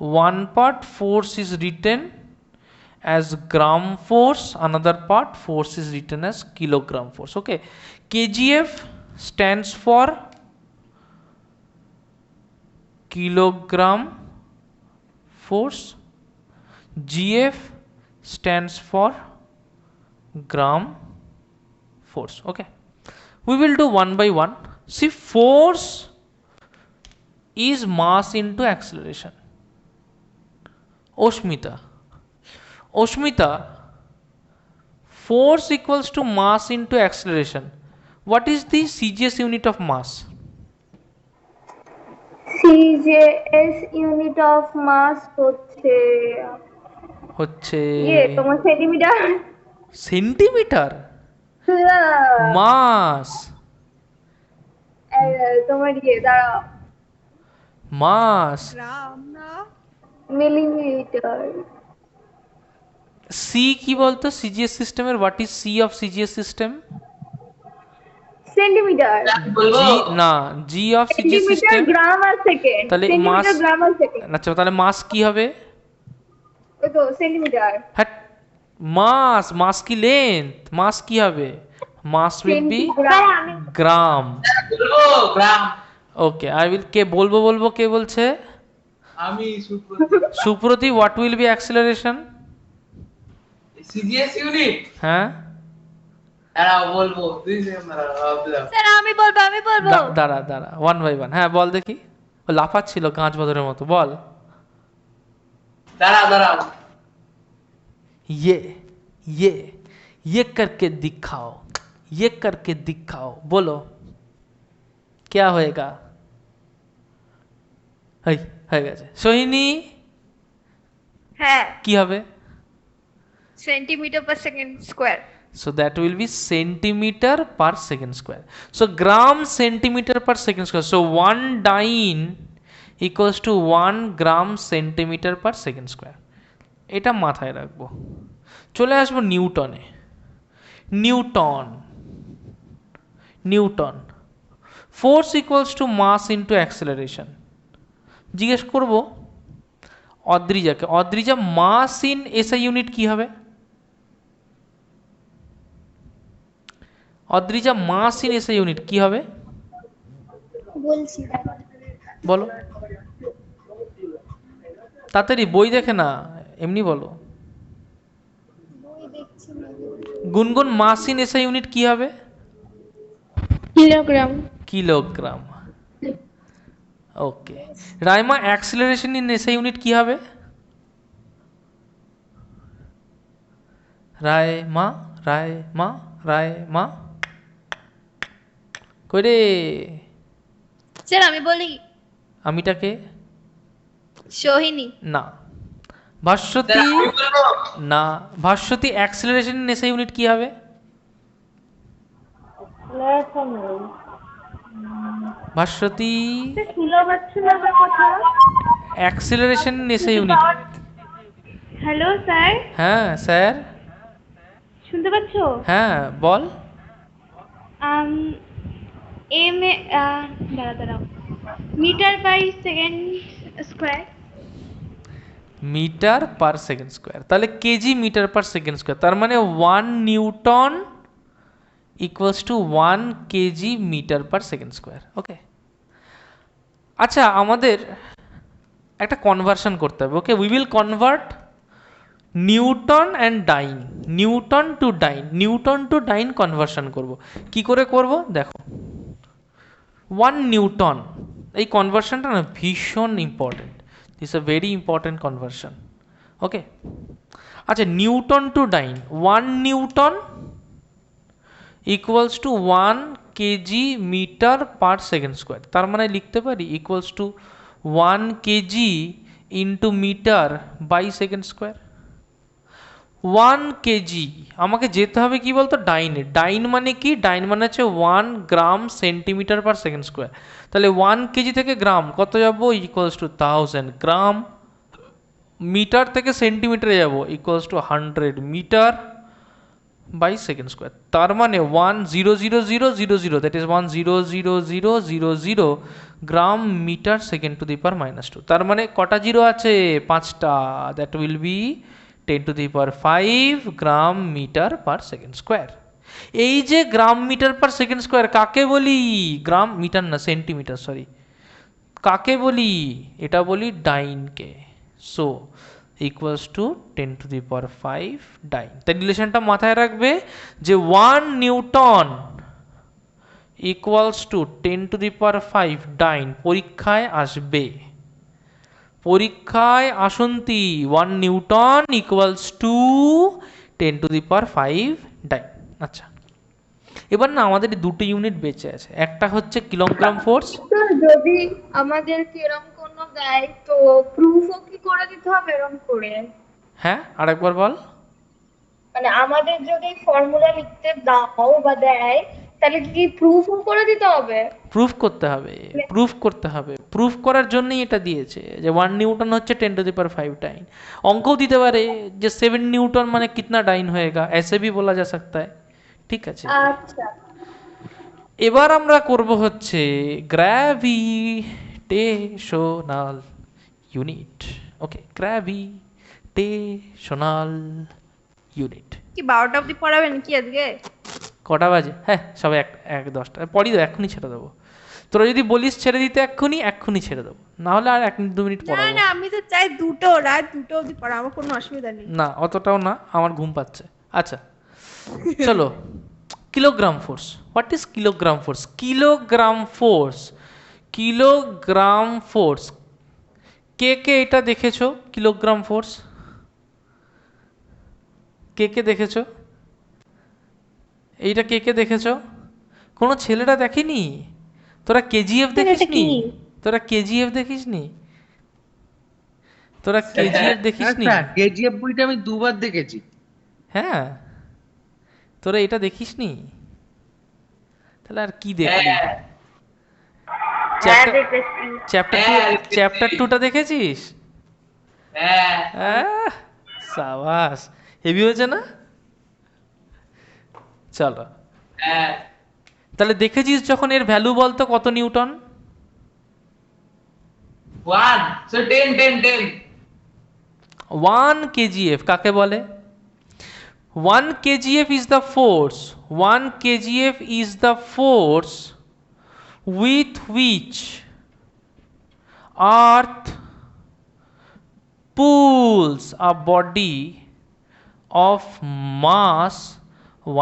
One part force is written as gram force, another part force is written as kilogram force. Okay, kgf stands for kilogram force, gf stands for gram force. Okay, we will do one by one. See, force is mass into acceleration. Oshmita, force equals to mass into acceleration. What is the CGS unit of mass? CJS unit of mass হচ্ছে তোমার centimetre. Centimetre মাস, তোমার দাঁড়াও, মাস millimetre. C কি বলতো CGS সিস্টেমের? What is C of CGS system? Centimetre. G না, G of CGS system gram আর second. তাহলে মাস, গ্রাম আর সেকেন্ড। আচ্ছা তাহলে মাস কি হবে? ওই তো সেন্টিমিটার। হ্যাঁ, মাস কি লেন্থ, মাস কি হবে? মাস উইল বি গ্রাম। বলবো গ্রাম। ওকে আই উইল, কে বলবো কে বলছে? আমি Supratik. Suprati, what will be acceleration? CGS unit. হ্যাঁ দাঁড়াও বলবো, 2 সেকেন্ড দাঁড়াও। স্যার আমি বলবো। দাঁড়া ওয়ান বাই ওয়ান। হ্যাঁ বল দেখি। ও লাফাচ্ছিল কাঁচ বাদরের মতো, বল। দাঁড়াও। ये ये ये करके दिखाओ बोलो क्या होएगा? হয়ে গেছে। সোহিনী হ্যাঁ, কি হবে? Centimetre per second square. So that will be centimeter per second square. So gram centimeter per second square. So 1 dyne equals to 1 gram centimeter per second square. এটা মাথায় রাখবো। চলে আসবো নিউটনে। Newton force equals to mass into acceleration. জিজ্ঞেস করব Adrija mass in SI unit কি হবে? Adrija mass in SI unit কি হবে বলছি বলো তাড়াতাড়ি, বই দেখে না, এমনি বলো। গুনগুন মাস ইন এসআই ইউনিট কি হবে? Kilogram. Okay Raima, acceleration in SI unit কি হবে? রায়মা কই রে? স্যার আমি বলি, আমিটাকে সোহিনী। না Bhaswati acceleration in SI unit কি হবে? Bhaswati acceleration in SI unit. Hello sir, হ্যাঁ স্যার। শুনতে পাচ্ছো? হ্যাঁ বল। এম দাঁড়াও, metre by second square. Metre per second square, তাহলে KG metre per second square, তার মানে 1 newton equals to 1 KG metre per second square. Okay আচ্ছা, আমাদের একটা কনভার্সন করতে হবে। Okay we will convert newton and dyne, newton to dyne conversion করব। কি করে করব দেখো। 1 নিউটন, এই কনভার্সনটা না ভীষণ important, this a very important conversion. Okay আচ্ছা, newton to dyne, 1 newton equals to 1 KG metre per second square, তার মানে লিখতে পারি equals to 1 KG into metre by second square. 1 KG, আমাকে যেতে হবে কি বলতো ডাইনে। ডাইন মানে কি? ডাইন মানে হচ্ছে 1 গ্রাম সেন্টিমিটার পার সেকেন্ড স্কোয়ার। তাহলে 1 কেজি থেকে গ্রাম কত যাব? ইকুয়ালস টু 1000 গ্রাম। মিটার থেকে সেন্টিমিটারে যাব equals to 100 metre by second square. তার মানে 1,000,000 that is 1,000,000 gram metre second to the power -2। তার মানে কটা জিরো আছে? 5টা। That will be 10 to the power 5 gram metre per second square. এই যে gram metre per second square কাকে বলি? গ্রাম মিটার না, সেন্টিমিটার, সরি। কাকে বলি? এটা বলি ডাইনকে। So equals to 10 to the power 5 ডাইন। তাই রিলেশনটা মাথায় রাখবে যে 1 newton equals to 10 to the power 5 dyne. পরীক্ষায় আসবে, পরীক্ষায় আসন্তি 1 newton equals to 10 to the power 5 dyne. আচ্ছা এবার না আমাদের দুটো ইউনিট বেঁচে আছে, একটা হচ্ছে কিলোগ্রাম ফোর্স। যদি আমাদের এরকম কোনো দেয় তো প্রুফও কি করে দিতে হবে এরকম করে? হ্যাঁ আরেকবার বল। মানে আমাদের যদি ফর্মুলা লিখতে দাও বা দেয় তাহলে কি প্রুফও করে দিতে হবে? প্রুফ করতে হবে, প্রুফ করার জন্যই এটা দিয়েছে যে 1 নিউটন হচ্ছে 10 টু দি পাওয়ার 5 ডাইন। অঙ্কও দিতে পারে যে 7 নিউটন মানে কিতনা ডাইন होएगा, ऐसे भी बोला जा सकता है। ঠিক আছে, আচ্ছা এবার আমরা করব হচ্ছে গ্র্যাভিটেশনাল ইউনিট। ওকে গ্র্যাভিটেশনাল ইউনিট। কি 12টা অবধি পড়াবেন কি আজকে? কটা বাজে? হ্যাঁ সবাই 1-10টা পড়ি তো, এখনই ছেড়ে দেবো। তোরা যদি বলিস ছেড়ে দিতে এক্ষুনি এক্ষুনি ছেড়ে দেবো, না হলে আর 1-2 মিনিট না পড়াবো। না, আমি তো চাই দুটো, রাত 2টো অবধি পড়া, আমার কোনো অসুবিধা নেই। না অতটাও না, আমার ঘুম পাচ্ছে। আচ্ছা চলো, kilogram force. What is kilogram force? Kilogram force, kilogram force, কে কে এটা দেখেছো? কিলোগ্রাম ফোর্স কে কে দেখেছো? এইটা কে কে দেখেছো? কোনো ছেলেরা দেখেনি? তোরা কেজিএফ দেখিসনি? তোরা কেজিএফ দেখিসনি? তোরা কেজিএফ দেখিসনি? আচ্ছা, কেজিএফ বইটা আমি 2বার দেখেছি। হ্যাঁ, তোরা এটা দেখিসনি? তাহলে আর কি দেখলি? হ্যাঁ হ্যাঁ দেখেছি। চ্যাপ্টার 2টা দেখেছিস? হ্যাঁ সাবাস, হেভি হয়েছে না? চলো, হ্যাঁ তাহলে দেখেছিস যখন, এর ভ্যালু বলতো কত নিউটন? 1 so 10 1 কেজিএফ কাকে বলে? 1 kgf is the force, 1 kgf is the force with which earth pulls a body of mass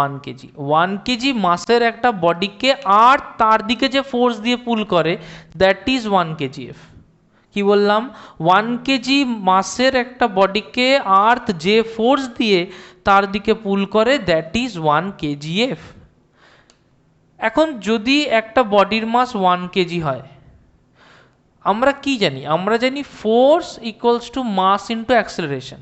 1 kg। 1 kg মাসের একটা বডিকে আর তার দিকে যে ফোর্স দিয়ে পুল করে, দ্যাট ইজ 1 kgf। কি বললাম? 1 কেজি মাসের একটা বডিকে আর্থ যে ফোর্স দিয়ে তার দিকে পুল করে, দ্যাট ইজ 1 kgf। এখন যদি একটা বডির মাস 1 কেজি হয়, আমরা কি জানি? আমরা জানি force equals to mass into acceleration.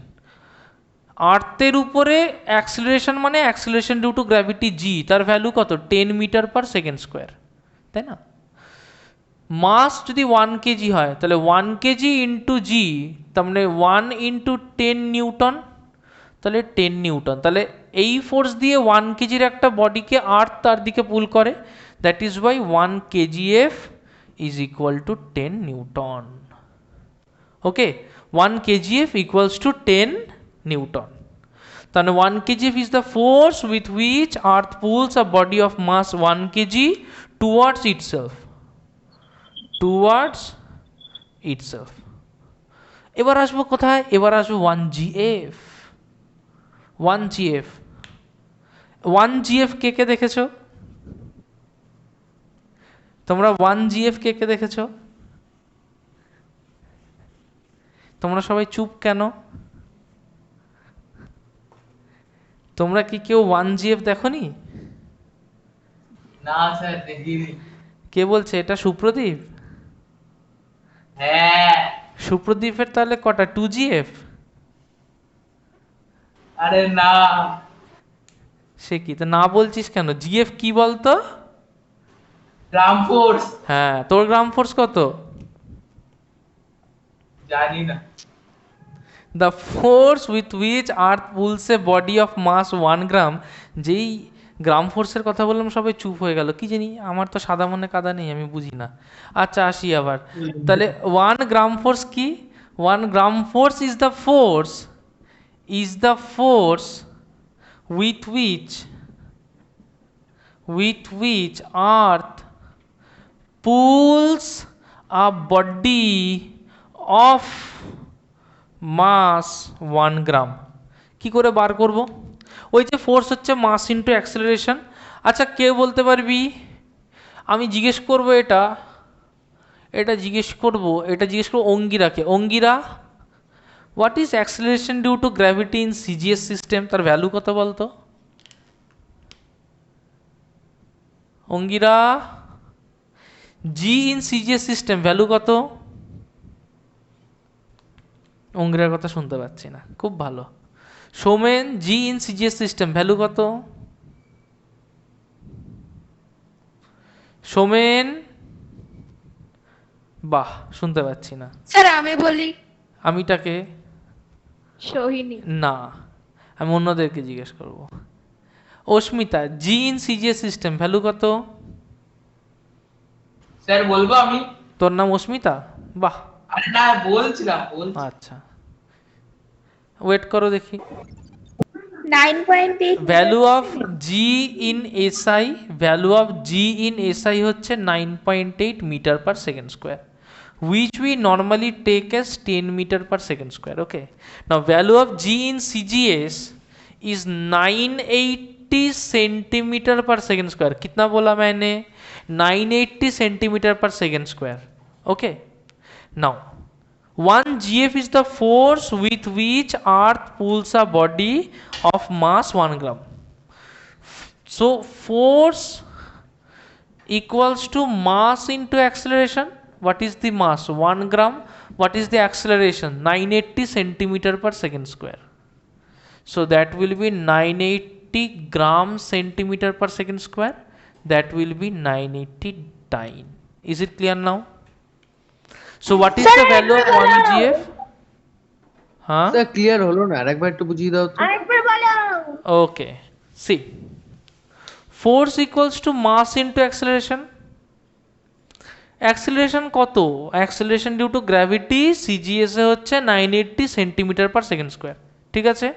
আর্থের উপরে অ্যাক্সেলারেশন মানে acceleration due to gravity G, তার ভ্যালু কত? 10 মিটার পার সেকেন্ড স্কোয়ার, তাই না? মাস যদি 1 কেজি হয়, তাহলে 1 কেজি ইন্টু জি, তার মানে 1 ইন্টু 10 নিউটন, তাহলে 10 নিউটন। তাহলে এই ফোর্স দিয়ে 1 কেজির একটা বডিকে আর্থ তার দিকে পুল করে, that is Y 1 KGF is equal to 10 Newton. Okay, 1 KGF equals to 10 Newton. তাহলে 1 kgf is the force with which earth pulls a body of mass 1 kg towards itself, towards itself। এবার আসবো কোথায়? এবার আসবো 1gf। 1gf, 1gf কে কে দেখেছো? তোমরা 1gf কে কে দেখেছো? তোমরা সবাই চুপ কেন? তোমরা কি কেউ 1gf দেখোনি? না স্যার দেখিনি। কে বলছে এটা? সুপ্রদীপ? হ্যাঁ সুপ্রদীপের তাহলে কটা? 2gf? আরে না, সে কি তো না বলছিস কেন? জিএফ কি বলতো? Gram force. হ্যাঁ, তোর গ্রাম ফোর্স কত? জানি না। The force with which earth pulls a body of mass 1 gram. যেই গ্রাম ফোর্সের কথা বললাম সবাই চুপ হয়ে গেল। কি জানি, আমার তো সাদা মনে কাদা নেই, আমি বুঝি না। আচ্ছা আসি আবার। তাহলে 1 গ্রাম ফোর্স কি? 1 gram force is the force, is the force with which earth pulls a body of mass 1 gram. কি করে বার করব? ওই যে ফোর্স হচ্ছে মাস ইন্টু অ্যাক্সেলারেশন। আচ্ছা কেউ বলতে পারবি? আমি জিজ্ঞেস করব এটা, এটা জিজ্ঞেস করব অঙ্গিরাকে। Angira, what is acceleration due to gravity in CGS system? তার ভ্যালু কত বলতো? Angira, G in CGS system value কত? অঙ্গিরার কথা শুনতে পাচ্ছি না, খুব ভালো। Somen, G in CGS system value কত? সোমেন, বাহ, শুনতে পাচ্ছি না। স্যার আমি বলি। আমিটাকে? সোহিনী। না, আমি অন্যদেরকে জিজ্ঞেস করব। অস্মিতা, জি ইন সিজিএস সিস্টেম ভ্যালু কত? স্যার বলবো আমি? তোর নাম অস্মিতা? বাহ, আরে না বলছিলাম। আচ্ছা ওয়েট করো দেখি। 9.8 value of G in SI, value of G in SI হচ্ছে 9.8 metre per second square, which we normally take as 10 meter per second square. Okay, now value of g in cgs is 980 centimeter per second square. कितना बोला मैंने? 980 centimeter per second square. Okay, now 1 gf is the force with which earth pulls a body of mass 1 gram. So force equals to mass into acceleration. What is the mass? 1 gram. What is the acceleration? 980 centimeter per second square. So that will be 980 gram centimeter per second square. That will be 980 dyne. Is it clear now? So what is the value of 1 gf? Huh? Sir clear হলো না, আরেকবার একটু বুঝিয়ে দাও তো। আরেকবার বলো। Okay, see, force equals to mass into acceleration. Acceleration কত? Acceleration due to gravity CGS এ হচ্ছে 980 সেন্টিমিটার পার সেকেন্ড স্কোয়ার, ঠিক আছে?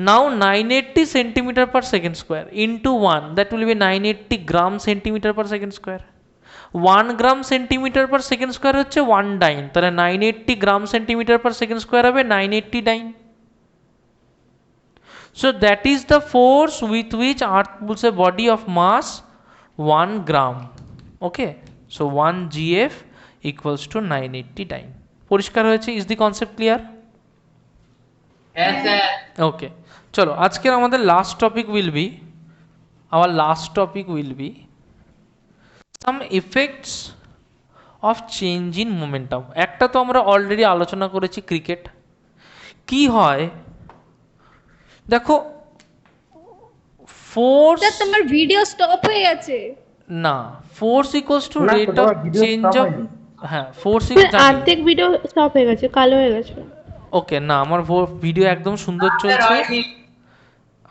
Now 980 centimeter per second square into 1, that will be 980 gram centimeter per second square. 1 gram centimeter per second square হচ্ছে 1 dyne, তাহলে 980 gram centimeter per second square হবে 980 dyne. So that is the force with which earth pulls a body of mass 1 gram. Okay, so 1 gf equals to 980 dyne. পরিষ্কার হয়েছে? Is the concept clear? হ্যাঁ sir. Okay, চলো আজকের আমাদের last topic will be, our last topic will be some effects of change in momentum. একটা তো আমরা already আলোচনা করেছি, ক্রিকেট। কি হয় দেখো, ফোর্স, স্যার তোমার ভিডিও স্টপ হয়ে গেছে। না, ফোর্স ইকুয়ালস টু না, রেট অফ তোমার video চেঞ্জ stop অফ, হয়নি। হ্যাঁ ফোর্স অর্ধেক ভিডিও স্টপ হয়ে গেছে, কালো হয়ে গেছে। ওকে, না আমার ভিডিও একদম সুন্দর স্যার চলছে, হয়নি।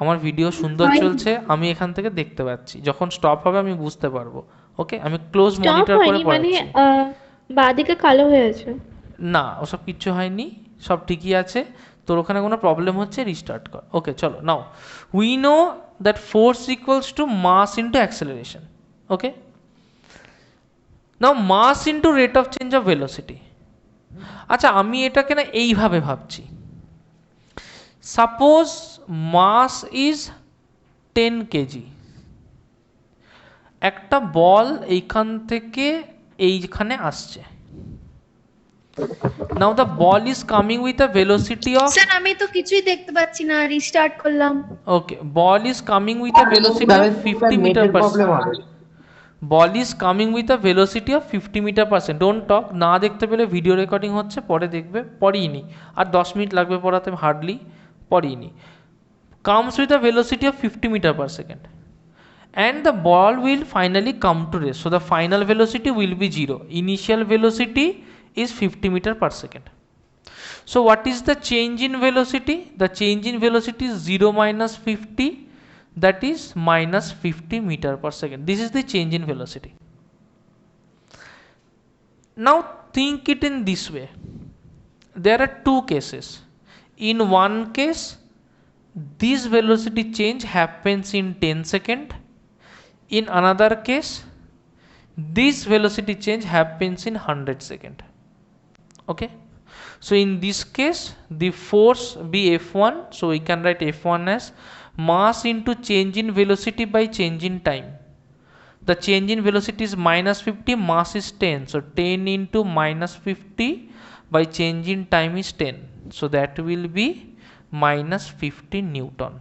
আমার ভিডিও সুন্দর হয়নি। চলছে, আমি এখান থেকে দেখতে পাচ্ছি, যখন স্টপ হবে আমি বুঝতে পারবো। ওকে, আমি ক্লোজ স্টপ মনিটর করে হয়নি মানে পড়াচ্ছি। বাঁদিকে কালো হয়ে আছে। না, ওসব কিচ্ছু হয়নি, সব ঠিকই আছে। তোর ওখানে কোনো প্রবলেম হচ্ছে, রিস্টার্ট কর। ওকে চলো, now we know that force equals to mass into acceleration. Okay, now mass into rate of change of velocity. আচ্ছা, আমি এটাকে না এইভাবে ভাবছি, সাপোজ মাস ইজ 10 কেজি, একটা বল এইখান থেকে এইখানে আসছে। Now the ball is coming with a velocity of, sir আমি তো কিছুই দেখতে পাচ্ছি না, রিস্টার্ট করলাম। okay, ball is coming with a velocity of 50 meter per second. Ball is coming with a velocity of 50 meter per second. Don't talk, না দেখতে পেলে ভিডিও রেকর্ডিং হচ্ছে, পরে দেখবে, পড়িনি আর 10 মিনিট লাগবে পড়াতে, হার্ডলি পড়িনি। Comes with a velocity of 50 meter per second and the ball will finally come to rest. So the final velocity will be 0. Initial velocity is 50 meter per second. So what is the change in velocity? The change in velocity is 0 minus 50, that is minus 50 meter per second. This is the change in velocity. Now think it in this way. There are two cases. In one case, this velocity change happens in 10 seconds. In another case, this velocity change happens in 100 seconds. Okay, so in this case the force be F1, so we can write F1 as mass into change in velocity by change in time. The change in velocity is minus 50, mass is 10, so 10 into minus 50 by change in time is 10, so that will be minus 50 Newton.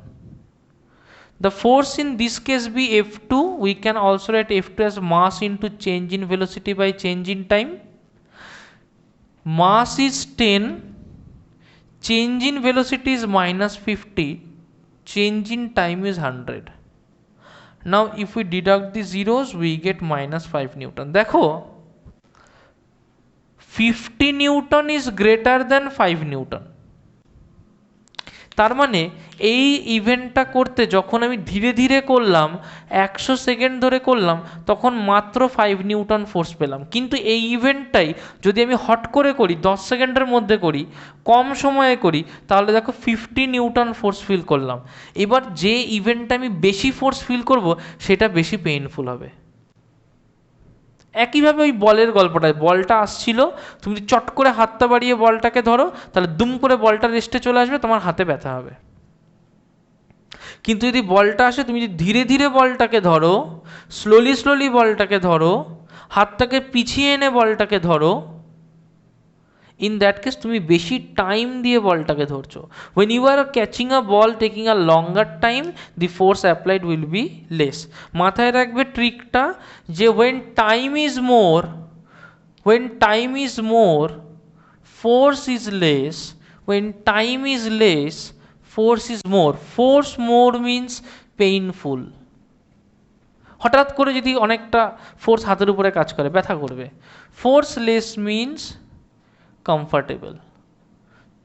The force in this case be F2, we can also write F2 as mass into change in velocity by change in time. Mass is 10, change in velocity is minus 50, change in time is 100. Now if we deduct the zeros, we get minus 5 Newton. দেখো 50 Newton is greater than 5 Newton. তার মানে এই ইভেন্টটা করতে যখন আমি ধীরে ধীরে করলাম, 100 সেকেন্ড ধরে করলাম, তখন মাত্র 5 নিউটন ফোর্স পেলাম। কিন্তু এই ইভেন্টটাই যদি আমি হট করে করি, 10 সেকেন্ডের মধ্যে করি, কম সময়ে করি, তাহলে দেখো 50 নিউটন ফোর্স ফিল করলাম। এবার যে ইভেন্টটা আমি বেশি ফোর্স ফিল করব সেটা বেশি পেইনফুল হবে। একইভাবে ওই বলের গল্পটায়, বলটা আসছিল, তুমি যদি চট করে হাতটা বাড়িয়ে বলটাকে ধরো, তাহলে দুম করে বলটা রেস্টে চলে আসবে, তোমার হাতে ব্যথা হবে। কিন্তু যদি বলটা আসে, তুমি যদি ধীরে ধীরে বলটাকে ধরো, স্লোলি স্লোলি বলটাকে ধরো, হাতটাকে পিছিয়ে এনে বলটাকে ধরো, ইন দ্যাট কেস তুমি বেশি টাইম দিয়ে বলটাকে ধরছো। when you are catching a ball taking a longer time, the force applied will be less. মাথায় রাখবে ট্রিকটা, যে when time is more force is less, when time is less force is more. force more means painful. হঠাৎ করে যদি অনেকটা force হাতের উপরে কাজ করে, ব্যথা করবে। Force less means comfortable.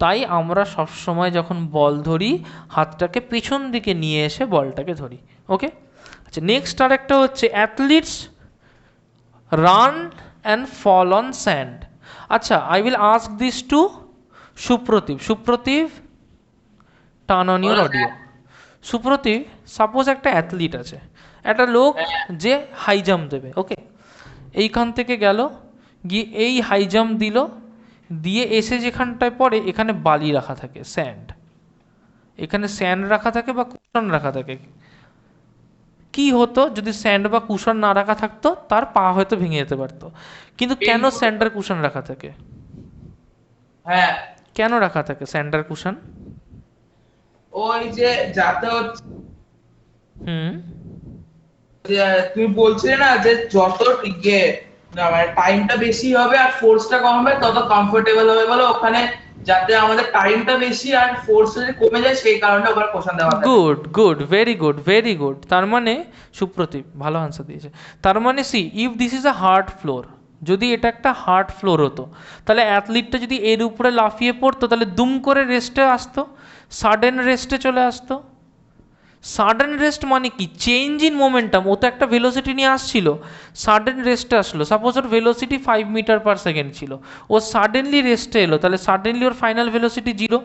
তাই আমরা সবসময় যখন বল ধরি, হাতটাকে পেছন দিকে নিয়ে এসে বলটাকে ধরি। ওকে, আচ্ছা, নেক্সট আরেকটা হচ্ছে athletes run and fall on sand. আচ্ছা, I will ask this to Supratibh. Supratibh, turn on your audio. Supratibh, suppose একটা অ্যাথলিট আছে, একটা লোক যে হাই জাম্প দেবে। ওকে, এইখান থেকে গেল, গিয়ে এই হাই জাম্প দিল, দিয়ে এসে যেখানটায় পড়ে, এখানে বালি রাখা থাকে, স্যান্ড, এখানে স্যান্ড রাখা থাকে বা কুশন রাখা থাকে। কি হতো যদি স্যান্ড বা কুশন না রাখা থাকতো? তার পা হয়তো ভেঙে যেতে পারতো। কিন্তু কেন স্যান্ড আর কুশন রাখা থাকে? হ্যাঁ, কেন রাখা থাকে স্যান্ড আর কুশন? ওই যে যাতে হচ্ছে, হুম, যে তুমি বলছিলে না যে যত ইয়ে না মানে টাইমটা বেশি হবে আর ফোর্সটা কম হবে, তত কমফোর্টেবল হবে বলে ওখানে, যাতে আমাদের টাইমটা বেশি আর ফোর্স যদি কমে যায়, সেই কারণে ওখানে কোশ্চেন দেওয়া থাকে। Good good, very good, very good. তার মানে সুপ্রতীপ ভালো আনসার দিয়েছে। তার মানে C, if this is a hard floor, যদি এটা একটা হার্ড ফ্লোর হতো, তাহলে অ্যাথলিটটা যদি এর উপরে লাফিয়ে পড়তো, তাহলে দুম করে রেস্টে আসতো, সাডেন রেস্টে চলে আসতো। সাডেন রেস্ট মানে কি? Change in momentum. ও তো একটা ভেলোসিটি নিয়ে আসছিল, সাডেন রেস্টে আসলো। সাপোজ ওর ভেলোসিটি 5 মিটার পার সেকেন্ড ছিল, ও সাডেনলি রেস্টে এলো, তাহলে সাডেনলি ওর ফাইনাল ভেলোসিটি 0।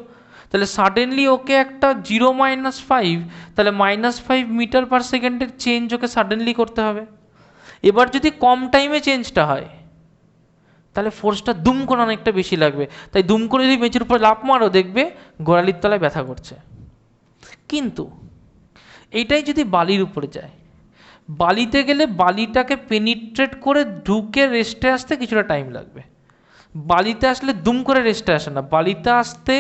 তাহলে সাডেনলি ওকে একটা 0 - 5, তাহলে -5 মিটার পার সেকেন্ডের চেঞ্জ ওকে সাডেনলি করতে হবে। এবার যদি কম টাইমে চেঞ্জটা হয়, তাহলে ফোর্সটা দুম করে অনেকটা বেশি লাগবে। তাই দুম করে যদি মেঝের উপর লাফ মারো, দেখবে গোড়ালির তলায় ব্যথা করছে। কিন্তু এইটাই যদি বালির উপরে যায়, বালিতে গেলে বালিটাকে পেনিট্রেট করে ঢুকে রেস্টে আসতে কিছুটা টাইম লাগবে। বালিতে আসলে দুম করে রেস্টে আসে না, বালিতে আসতে,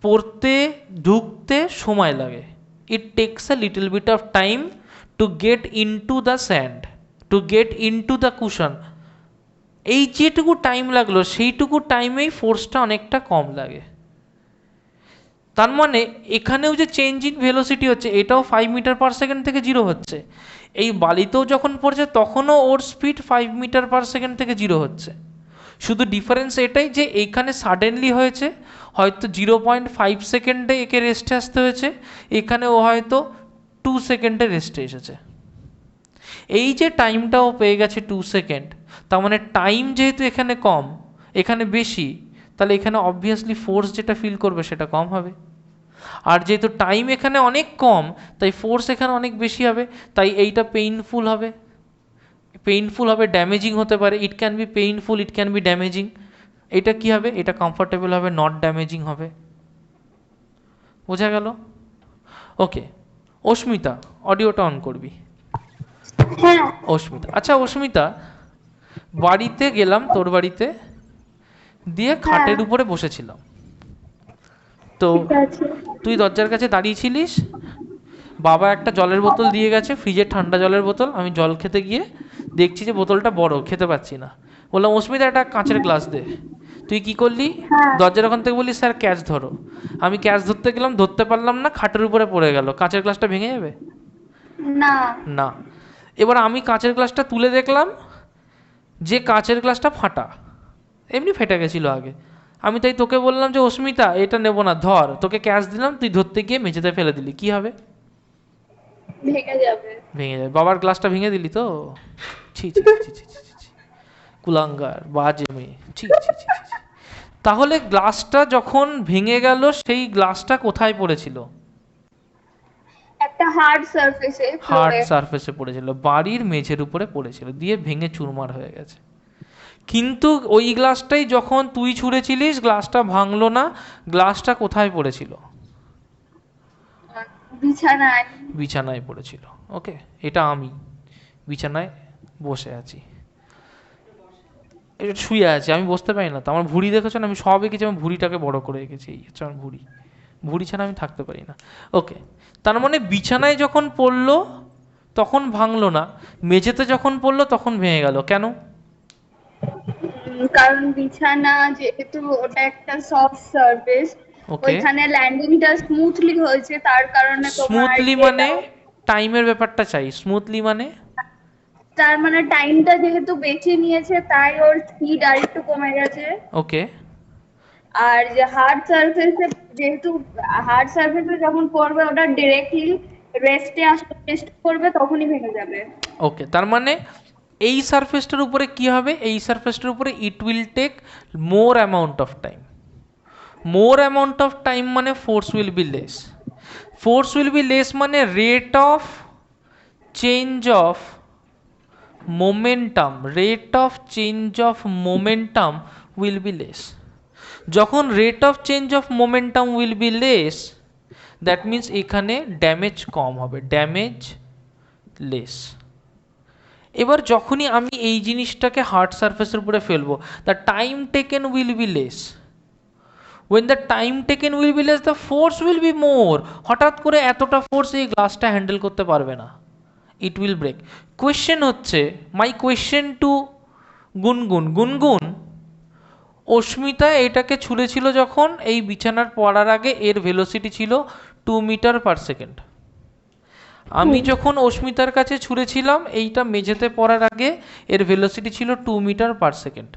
পড়তে, ঢুকতে সময় লাগে। It takes a little bit of time to get into the sand, to get into the cushion. এই যেটুকু টাইম লাগলো, সেইটুকু টাইমেই ফোর্সটা অনেকটা কম লাগে। তার মানে এখানেও যে চেঞ্জ ইন ভেলোসিটি হচ্ছে, এটাও 5 মিটার পার সেকেন্ড থেকে 0 হচ্ছে। এই বালিতেও যখন পড়ছে, তখনও ওর স্পিড 5 মিটার পার সেকেন্ড থেকে 0 হচ্ছে। শুধু ডিফারেন্স এটাই যে এইখানে সাডেনলি হয়েছে, হয়তো 0.5 সেকেন্ডে একে রেস্টে আসতে হয়েছে, এখানে ও হয়তো 2 সেকেন্ডে রেস্টে এসেছে। এই যে টাইমটাও পেয়ে গেছে 2 সেকেন্ড, তার মানে টাইম যেহেতু এখানে কম, এখানে বেশি, তাহলে এখানে অবভিয়াসলি ফোর্স যেটা ফিল করবে সেটা কম হবে। আর যেহেতু টাইম এখানে অনেক কম, তাই ফোর্স এখানে অনেক বেশি হবে, তাই এইটা পেইনফুল হবে। পেইনফুল হবে, ড্যামেজিং হতে পারে। It can be painful, it can be damaging. এটা কি হবে? এটা কমফোর্টেবল হবে, নট ড্যামেজিং হবে। বোঝা গেল? ওকে, অস্মিতা, অডিওটা অন করবি। হ্যাঁ, অস্মিতা, আচ্ছা অস্মিতা, বাড়িতে গেলাম তোর বাড়িতে, দিয়ে খাটের উপরে বসেছিলাম, তো ঠিক আছে। তুই দরজার কাছে দাঁড়িয়েছিলিস, বাবা একটা জলের বোতল দিয়ে গেছে, ফ্রিজের ঠান্ডা জলের বোতল। আমি জল খেতে গিয়ে দেখছি যে বোতলটা বড়, খেতে পাচ্ছি না। বললাম অস্মিতা একটা কাঁচের গ্লাস দে। তুই কি করলি? দরজার ওখান থেকে বললি স্যার ক্যাচ ধরো। আমি ক্যাচ ধরতে গেলাম, ধরতে পারলাম না, খাটের উপরে পড়ে গেল। কাঁচের গ্লাসটা ভেঙে যাবে না, না। এবার আমি কাঁচের গ্লাসটা তুলে দেখলাম যে কাঁচের গ্লাসটা ফাটা, এমনি ফেটে গেছিলো আগে। আমি তাই তোকে বললাম যে অস্মিতা এটা নেবো না, ধর, তোকে ক্যাশ দিলাম, তুই ধরতে গিয়ে মেঝেতে ফেলে দিলি, কি হবে? ভেঙে যাবে। ভেঙে যাবে। বাবার গ্লাসটা ভেঙে দিলি তো? ছি ছি ছি ছি ছি ছি ছি। কুলাঙ্গার, বাজে মেয়ে, ছি ছি ছি ছি ছি। তাহলে গ্লাসটা যখন ভেঙে গেল সেই গ্লাসটা কোথায় পড়েছিল? একটা হার্ড সারফেসে, হার্ড ফ্লোরে। সারফেসে পড়েছিল, বাড়ির মেঝের উপরে পড়েছিল, দিয়ে ভেঙে চুরমার হয়ে গেছে। কিন্তু ওই গ্লাসটাই যখন তুই ছুঁড়েছিলিস গ্লাসটা ভাঙলো না, গ্লাসটা কোথায় পড়েছিল? বিছানায়। বিছানায় পড়েছিল। ওকে, এটা আমি বিছানায় বসে আছি, এটা শুয়ে আছি, আমি বসতে পারি না তো? আমার ভুঁড়ি দেখেছো না? আমি সব এঁকেছি, আমার ভুঁড়িটাকে বড় করে এঁকেছি, এই হচ্ছে আমার ভুঁড়ি। ভুঁড়ি ছাড়া আমি থাকতে পারি না। ওকে, তার মানে বিছানায় যখন পড়লো তখন ভাঙলো না, মেঝেতে যখন পড়লো তখন ভেঙে গেল, কেন? কারণ বিছানা যেহেতু ওটা একটা সফট সারফেস, ওকে, ওইখানে ল্যান্ডিংটা স্মুথলি হয়েছে, তার কারণে তোমার স্মুথলি মানে টাইমের ব্যাপারটা চাই, স্মুথলি মানে তার মানে টাইমটা যেহেতু বেঁচে নিয়েছে তাই ওর স্পিড আর একটু কমে গেছে। ওকে। আর যে হার্ড সারফেসে, যেহেতু হার্ড সারফেসে যখন পড়বে ওটা ডিরেক্টলি রেস্ট করবে, তখনই ভেঙে যাবে। ওকে, তার মানে এই সারফেসটার উপরে কি হবে? এই সারফেসটার উপরে it will take more amount of time. More amount of time মানে force will be less. Force will be less মানে rate of change of momentum, rate of change of momentum will be less. যখন rate of change of momentum will be less, that means এখানে damage কম হবে, damage less. এবার যখনই আমি এই জিনিসটাকে হার্ড সারফেসের উপরে ফেলবো, the time taken will be less. when the time taken will be less, the force will be more. হঠাৎ করে এতটা ফোর্স এই গ্লাসটা হ্যান্ডেল করতে পারবে না, ইট উইল ব্রেক। কোয়েশ্চেন হচ্ছে, মাই কোয়েশ্চেন টু গুনগুন, গুনগুন অস্মিতা এটাকে ছুঁড়েছিল যখন এই বিছানার পড়ার আগে এর ভেলোসিটি ছিল 2 মিটার/সেকেন্ড। আমি যখন অস্মিতার কাছে ছুঁড়েছিলাম এইটা মেঝেতে পড়ার আগে এর ভেলোসিটি ছিল 2 মিটার/সেকেন্ড।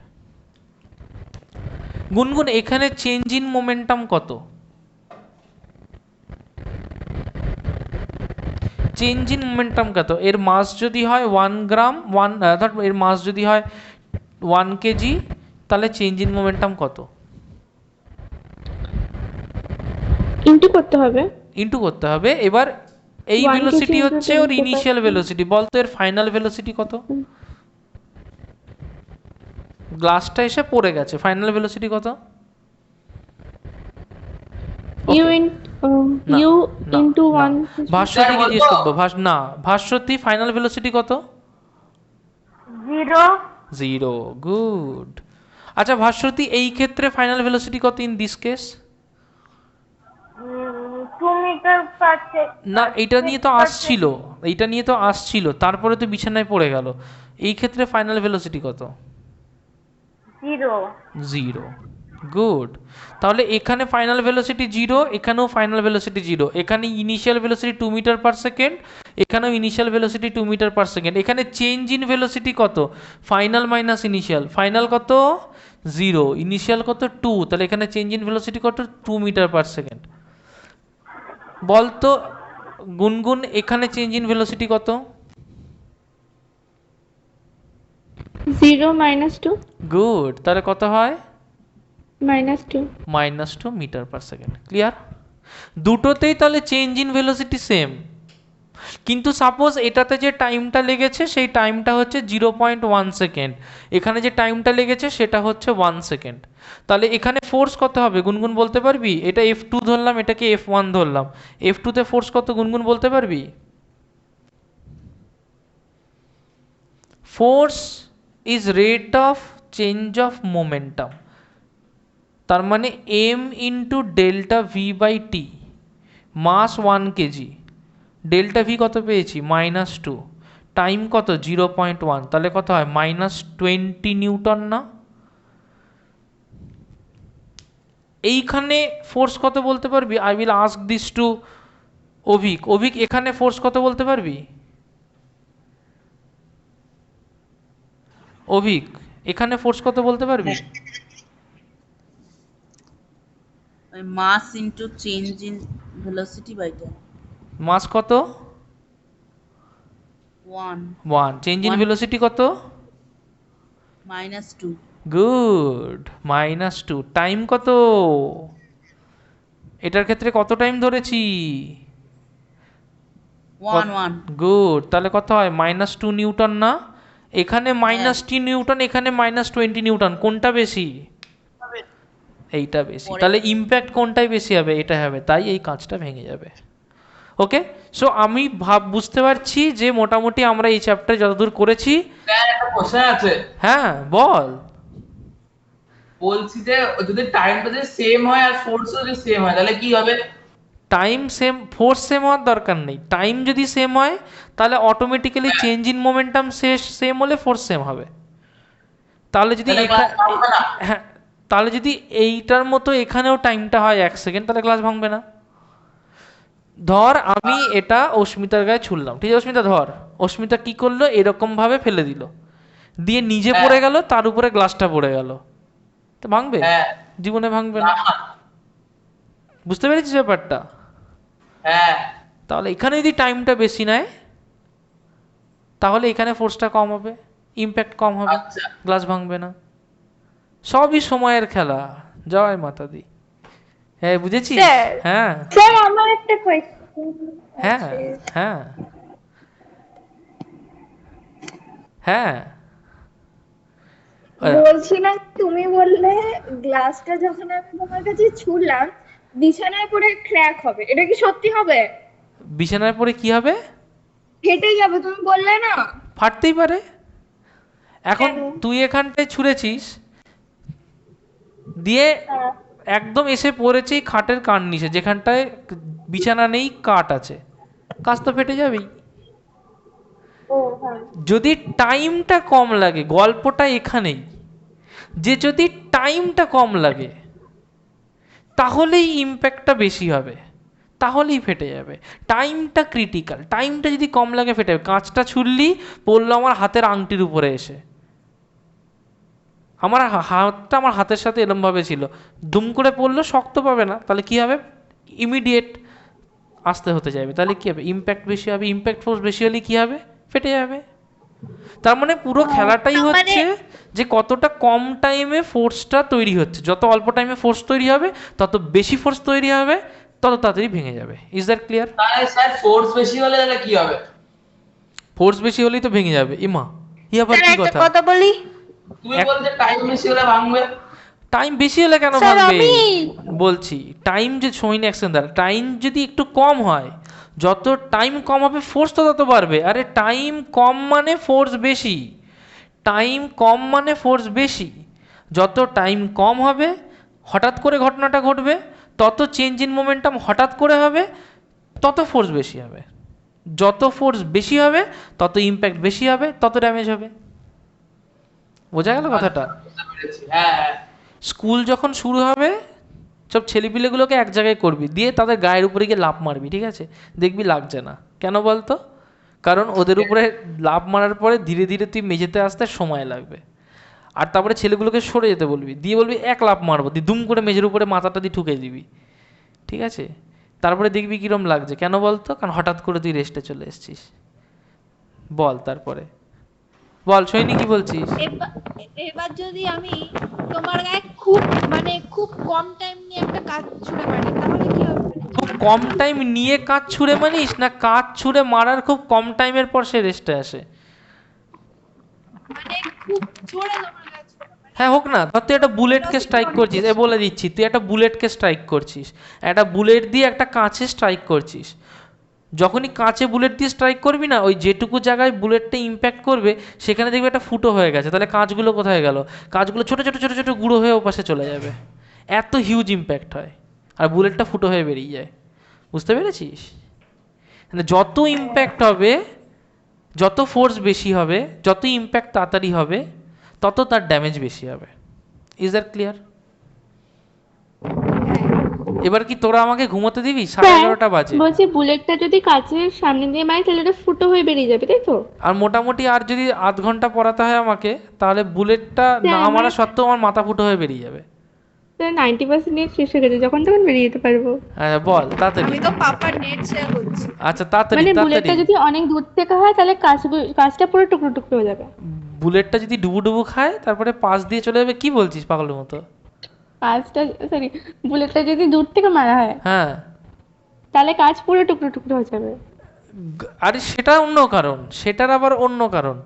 গুনগুন এখানে চেঞ্জ ইন মোমেন্টাম কত? চেঞ্জ ইন মোমেন্টাম কত? এর মাস যদি হয় 1 গ্রাম, এর মাস যদি হয় 1 কেজি, তাহলে চেঞ্জ ইন মোমেন্টাম কত? ইনটু করতে হবে। ইনটু করতে হবে। এবার এই 1 ভেলোসিটি কেজি হচ্ছে into ওর 10 ইনিশিয়াল ভেলোসিটি, বলতো এর ফাইনাল ভেলোসিটি কত? গ্লাসটা এসে পড়ে গেছে, ফাইনাল ভেলোসিটি কত? ইউ না, ইউ না, ইনটু না। 1। ভাস্বতীকে বলবো? জিজ্ঞেস করবো। না, ভাস্বতী ফাইনাল ভেলোসিটি কত? 0. 0। গুড। আচ্ছা ভাস্বতী, এই ক্ষেত্রে ফাইনাল ভেলোসিটি কত in this case? 2 meter per second. না, এটা নিয়ে তো আসছিল, এইটা নিয়ে তো আসছিল, তারপরে তো বিছানায় পড়ে গেল। এই ক্ষেত্রে ফাইনাল ভেলোসিটি কত? 0. 0। গুড। তাহলে এখানে ফাইনাল ভেলোসিটি 0, এখানেও ফাইনাল ভেলোসিটি 0। এখানে ইনিশিয়াল ভেলোসিটি 2 মিটার/সেকেন্ড, এখানেও ইনিশিয়াল ভেলোসিটি 2 মিটার/সেকেন্ড। এখানে চেঞ্জ ইন ভেলোসিটি কত? Final minus initial. ফাইনাল কত? 0, ইনিশিয়াল কত? 2, তাহলে এখানে চেঞ্জ ইন ভেলোসিটি কত? 2 মিটার/সেকেন্ড। বলতো গুনগুন এখানে চেঞ্জ ইন ভেলোসিটি কত? 0 -2 গুড, তাহলে কত হয়? -2। -2 মিটার/সেকেন্ড। ক্লিয়ার? দুটোতেই তাহলে চেঞ্জ ইন ভেলোসিটি সেম, কিন্তু সাপোজ এটাতে যে টাইমটা লেগেছে সেই টাইমটা হচ্ছে 0.1 সেকেন্ড, এখানে যে টাইমটা লেগেছে সেটা হচ্ছে 1 সেকেন্ড। তাহলে এখানে ফোর্স কত হবে গুনগুন বলতে পারবি? এটা F2 ধরলাম, এটাকে F1 ধরলাম, F2 তে ফোর্স কত গুনগুন বলতে পারবি? Force is rate of change of momentum, তার মানে m into delta V by T, mass 1 KG, delta V কত পেয়েছি? -2, টাইম কত? 0.1, তাহলে কত হয়? -20 নিউটন না? এইখানে ফোর্স কত বলতে পারবি? I will ask this to Abhik. Abhik এখানে ফোর্স কত বলতে পারবি? অভিক এখানে ফোর্স কত বলতে পারবি? Mass into change in velocity by time. Mass কত? 1 1। চেঞ্জ ইন ভেলোসিটি কত? -2 গুড, -2। টাইম কত? এটার ক্ষেত্রে কত টাইম ধরেছি? 1 গুড, তাহলে কত হয়? -2 নিউটন না? এখানে -3 নিউটন, এখানে -20 নিউটন, কোনটা বেশি? এইটা বেশি। তাহলে ইম্প্যাক্ট কোনটাই বেশি হবে? এটা হবে, তাই এই কাঁচটা ভেঙে যাবে। ওকে, সো আমি বুঝতে পারছি যে মোটামুটি আমরা এই চ্যাপ্টারে যতদূর করেছি। স্যার একটা কোশ্চেন আছে। হ্যাঁ বল। বলছি যে যদি টাইমটা যদি সেম হয় আর ফোর্স যদি সেম হয় তাহলে কি হবে? টাইম সেম, ফোর্স সেম হওয়ার দরকার নেই। টাইম যদি সেম হয় তাহলে automatically change in momentum same হলে ফোর্স সেম হবে। তাহলে যদি হ্যাঁ, তাহলে যদি এইটার মতো এখানেও টাইমটা হয় 1 সেকেন্ড, তাহলে গ্লাস ভাঙবে না। ধর আমি এটা অস্মিতার গায়ে ছুড়লাম, ঠিক আছে? অস্মিতা ধর, অস্মিতা কি করলো? এরকম ভাবে ফেলে দিল, দিয়ে নিজে পড়ে গেল, তার উপরে গ্লাসটা পড়ে গেল, তো ভাঙবে? জীবনে ভাঙবে না। বুঝতে পেরেছিস ব্যাপারটা? হ্যাঁ। তাহলে এখানে যদি টাইমটা বেশি নেয় তাহলে এখানে ফোর্সটা কম হবে, ইম্প্যাক্ট কম হবে, গ্লাস ভাঙবে না। সবই সময়ের খেলা। জয় মাতা দি। হ্যাঁ বুঝেছিস? হ্যাঁ স্যার আমার একটা কোয়েশ্চেন। হ্যাঁ হ্যাঁ হ্যাঁ বলছিলাম তুমি বললে গ্লাসটা যখন আমি তোমার কাছে ছুঁড়লাম বিছানায় পড়ে ক্র্যাক হবে, এটা কি সত্যি হবে? বিছানায় পড়ে কি হবে? ফেটে যাবে, তুমি বললে না। ফাটতেই পারে। এখন তুই এখানটায় ছুঁড়েছিস, দিয়ে একদম এসে পড়েছে খাটের কান নিচে, যেখানটায় বিছানা নেই, কাঠ আছে, কাজ তো ফেটে যাবেই। যদি টাইমটা কম লাগে, গল্পটা এখানেই যে যদি টাইমটা কম লাগে তাহলেই ইম্প্যাক্টটা বেশি হবে, তাহলেই ফেটে যাবে। টাইমটা ক্রিটিক্যাল। টাইমটা যদি কম লাগে ফেটে যাবে। কাঁচটা ছুড়লি, পড়লো আমার হাতের আংটির উপরে এসে, আমার হাতটা আমার হাতের সাথে এরমভাবে ছিল, দুম করে পড়লো, শক্ত পাবে না, তাহলে কি হবে? ইমিডিয়েট আস্তে হতে যাবে, তাহলে কি হবে? ইম্প্যাক্ট বেশি হবে। ইম্প্যাক্ট ফোর্স বেশি হলে কি হবে? ফেটে যাবে। তার মানে পুরো খেলাটাই হচ্ছে যে কতটা কম টাইমে ফোর্সটা তৈরি হচ্ছে। যত অল্প টাইমে ফোর্স তৈরি হবে তত বেশি ফোর্স তৈরি হবে, তত তাড়াতাড়ি ভেঙে যাবে। Is that clear? তাহলে স্যার ফোর্স বেশি হলে তাহলে কি হবে? ফোর্স বেশি হলেই তো ভেঙে যাবে। ইমা, ই আবার কি কথা? কথা বলি। তুমি বলতে টাইম বেশি হলে ভাঙবে। টাইম বেশি হলে কেন ভাঙবে? বলছি টাইম যে সোহিনী অ্যাকশন দ্বারা, টাইম যদি একটু কম হয়, যত টাইম কম হবে ফোর্স তো তত বাড়বে। আরে টাইম কম মানে ফোর্স বেশি, টাইম কম মানে ফোর্স বেশি। যত টাইম কম হবে, হঠাৎ করে ঘটনাটা ঘটবে, তত চেঞ্জ ইন মোমেন্টাম হঠাৎ করে হবে, তত ফোর্স বেশি হবে। যত ফোর্স বেশি হবে তত ইম্প্যাক্ট বেশি হবে, তত ড্যামেজ হবে। বোঝা গেল কথাটা? হ্যাঁ। স্কুল যখন শুরু হবে, সব ছেলেপিলেগুলোকে এক জায়গায় করবি, দিয়ে তাদের গায়ের উপরে গিয়ে লাফ মারবি, ঠিক আছে? দেখবি লাগছে না। কেন বলতো? কারণ ওদের উপরে লাফ মারার পরে ধীরে ধীরে তুই মেঝেতে আসতে সময় লাগবে। আর তারপরে ছেলেগুলোকে সরে যেতে বলবি, দিয়ে বলবি এক লাফ মারবো, দিয়ে দুম করে মেঝের উপরে মাথাটা দিয়ে ঠুকে দিবি, ঠিক আছে? তারপরে দেখবি কিরম লাগছে। কেন বলতো? কারণ হঠাৎ করে তুই রেস্টে চলে এসছিস। বল তারপরে বল সৈনী কি বলছিস? এবার যদি আমি তোমার গায়ে খুব কম টাইম নিয়ে একটা কাজ ছুড়ে মারি তাহলে কি হবে? খুব কম টাইম নিয়ে কাজ ছুঁড়ে মানিস, না কাজ ছুঁড়ে মারার খুব কম টাইমের পর সে রেস্টে আসে? মানে খুব জোরে তোমার গায়ে ছুড়ে মারি। হ্যাঁ হোক না, ধর তুই একটা বুলেটকে স্ট্রাইক করছিস, এ বলে দিচ্ছি, তুই একটা বুলেটকে স্ট্রাইক করছিস, একটা বুলেট দিয়ে একটা কাঁচে স্ট্রাইক করছিস। যখনই কাঁচে বুলেট দিয়ে স্ট্রাইক করবি না, ওই যেটুকু জায়গায় বুলেটটা ইম্প্যাক্ট করবে সেখানে দেখবি একটা ফুটো হয়ে গেছে, তাহলে কাঁচগুলো কোথায় গেল? কাঁচগুলো ছোটো ছোটো ছোটো ছোটো গুঁড়ো হয়ে ওপাশে চলে যাবে। এত হিউজ ইম্প্যাক্ট হয়, আর বুলেটটা ফুটো হয়ে বেরিয়ে যায়। বুঝতে পেরেছিস? মানে যত ইম্প্যাক্ট হবে, যত ফোর্স বেশি হবে, যত ইম্প্যাক্ট তাড়াতাড়ি হবে, তত তার ড্যামেজ বেশি হবে। Is that clear? এবার কি তোরা আমাকে ঘুমোতে দিবি? 11:30 বাজে। বলছি বুলেটটা যদি কাচের সামনে দিয়ে মারি তাহলে ওটা ফুটো হয়ে বেরিয়ে যাবে, তাই তো? আর মোটামুটি আর যদি আধ ঘন্টা পড়াতে হয় আমাকে, তাহলে বুলেটটা না মারা সত্ত্বেও আমার মাথা ফুটো হয়ে বেরিয়ে যাবে। 90% নেট শেষ হয়ে গেছে, যখন তখন বেরিয়ে যেতে পারবো। হ্যাঁ বল তাড়াতাড়ি। আমি তো পাপার নেট শেয়ার করছি। আচ্ছা তাড়াতাড়ি মানে তাড়াতাড়ি। বুলেটটা যদি অনেক দূর থেকে হয় তাহলে কাজটা পুরো টুকরো টুকরো হয়ে যাবে। বুলেটটা যদি ডুবু ডুবু খায় তারপরে পাশ দিয়ে চলে যাবে, কি বলছিস পাগলের মতো? বুলেটটা যদি দূর থেকে মারা হয় হ্যাঁ তাহলে কাজ পুরো টুকরো টুকরো হয়ে যাবে। আরে সেটা অন্য কারণ, সেটার আবার অন্য কারণ।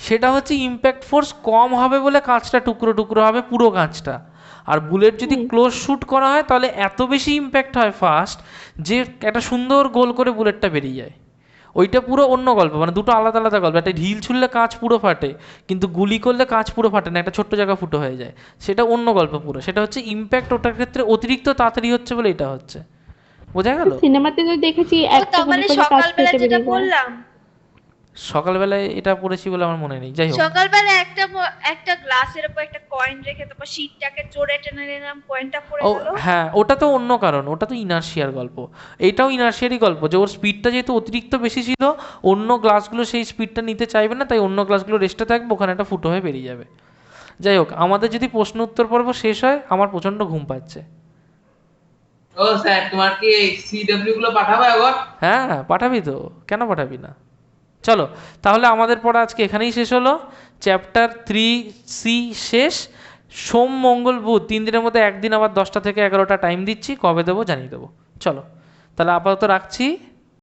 সেটা হচ্ছে ইম্প্যাক্ট ফোর্স কম হবে বলে কাঁচটা টুকরো টুকরো হবে পুরো কাঁচটা। আর বুলেট যদি ক্লোজ শুট করা হয় তাহলে এত বেশি ইম্প্যাক্ট হয় ফাস্ট যে একটা সুন্দর গোল করে বুলেটটা বেরিয়ে যায়। ওইটা পুরো অন্য গল্প, মানে দুটো আলাদা আলাদা গল্প। একটা ঢিল ছুড়লে কাঁচ পুরো ফাটে, কিন্তু গুলি করলে কাঁচ পুরো ফাটে না, একটা ছোট্ট জায়গা ফুটো হয়ে যায়। সেটা অন্য গল্প পুরো। সেটা হচ্ছে ইম্প্যাক্ট ওটার ক্ষেত্রে অতিরিক্ত তাড়াতাড়ি হচ্ছে বলে এটা হচ্ছে। বোঝা গেল? সিনেমাতে তো দেখেছি ও একটা তার গুলি মানে করে কাজ সকালবেলা ফেটে যেটা বেরিয়ে যায়। বললাম, সকালবেলায় এটা পড়েছি বলে আমার মনে নেই, যাই হোক। সকালবেলা একটা গ্লাসের উপর একটা কয়েন রেখে তারপর শীটটাকে জোরে টেনে নিলাম, কয়েনটা পড়ে ও গেল। হ্যাঁ, ওটা তো অন্য কারণ, ওটা তো ইনার্শিয়ার গল্প। এইটাও ইনার্শিয়ারই গল্প, যে ওর স্পিডটা যেহেতু অতিরিক্ত বেশি ছিল, অন্য গ্লাসগুলো সেই স্পিডটা নিতে চাইবে না, তাই অন্য গ্লাসগুলো রেস্টে থাকবে, ওখানে একটা ফুটো হয়ে বেরিয়ে যাবে। যাই হোক, আমাদের যদি প্রশ্ন উত্তর পর্ব শেষ হয়, আমার প্রচণ্ড ঘুম পাচ্ছে। ও স্যার, তোমার কি সিডব্লিউ গুলো পাঠাবো একবার? হ্যাঁ পাঠাবি তো, কেন পাঠাবি না। চলো তাহলে আমাদের পড়া আজকে এখানেই শেষ হলো। চ্যাপ্টার 3C শেষ। সোম মঙ্গল বুধ 3 দিনের মধ্যে একদিন আবার 10টা থেকে 11টা টাইম দিচ্ছি, কবে দেবো জানিয়ে দেবো। চলো তাহলে আপাতত রাখছি।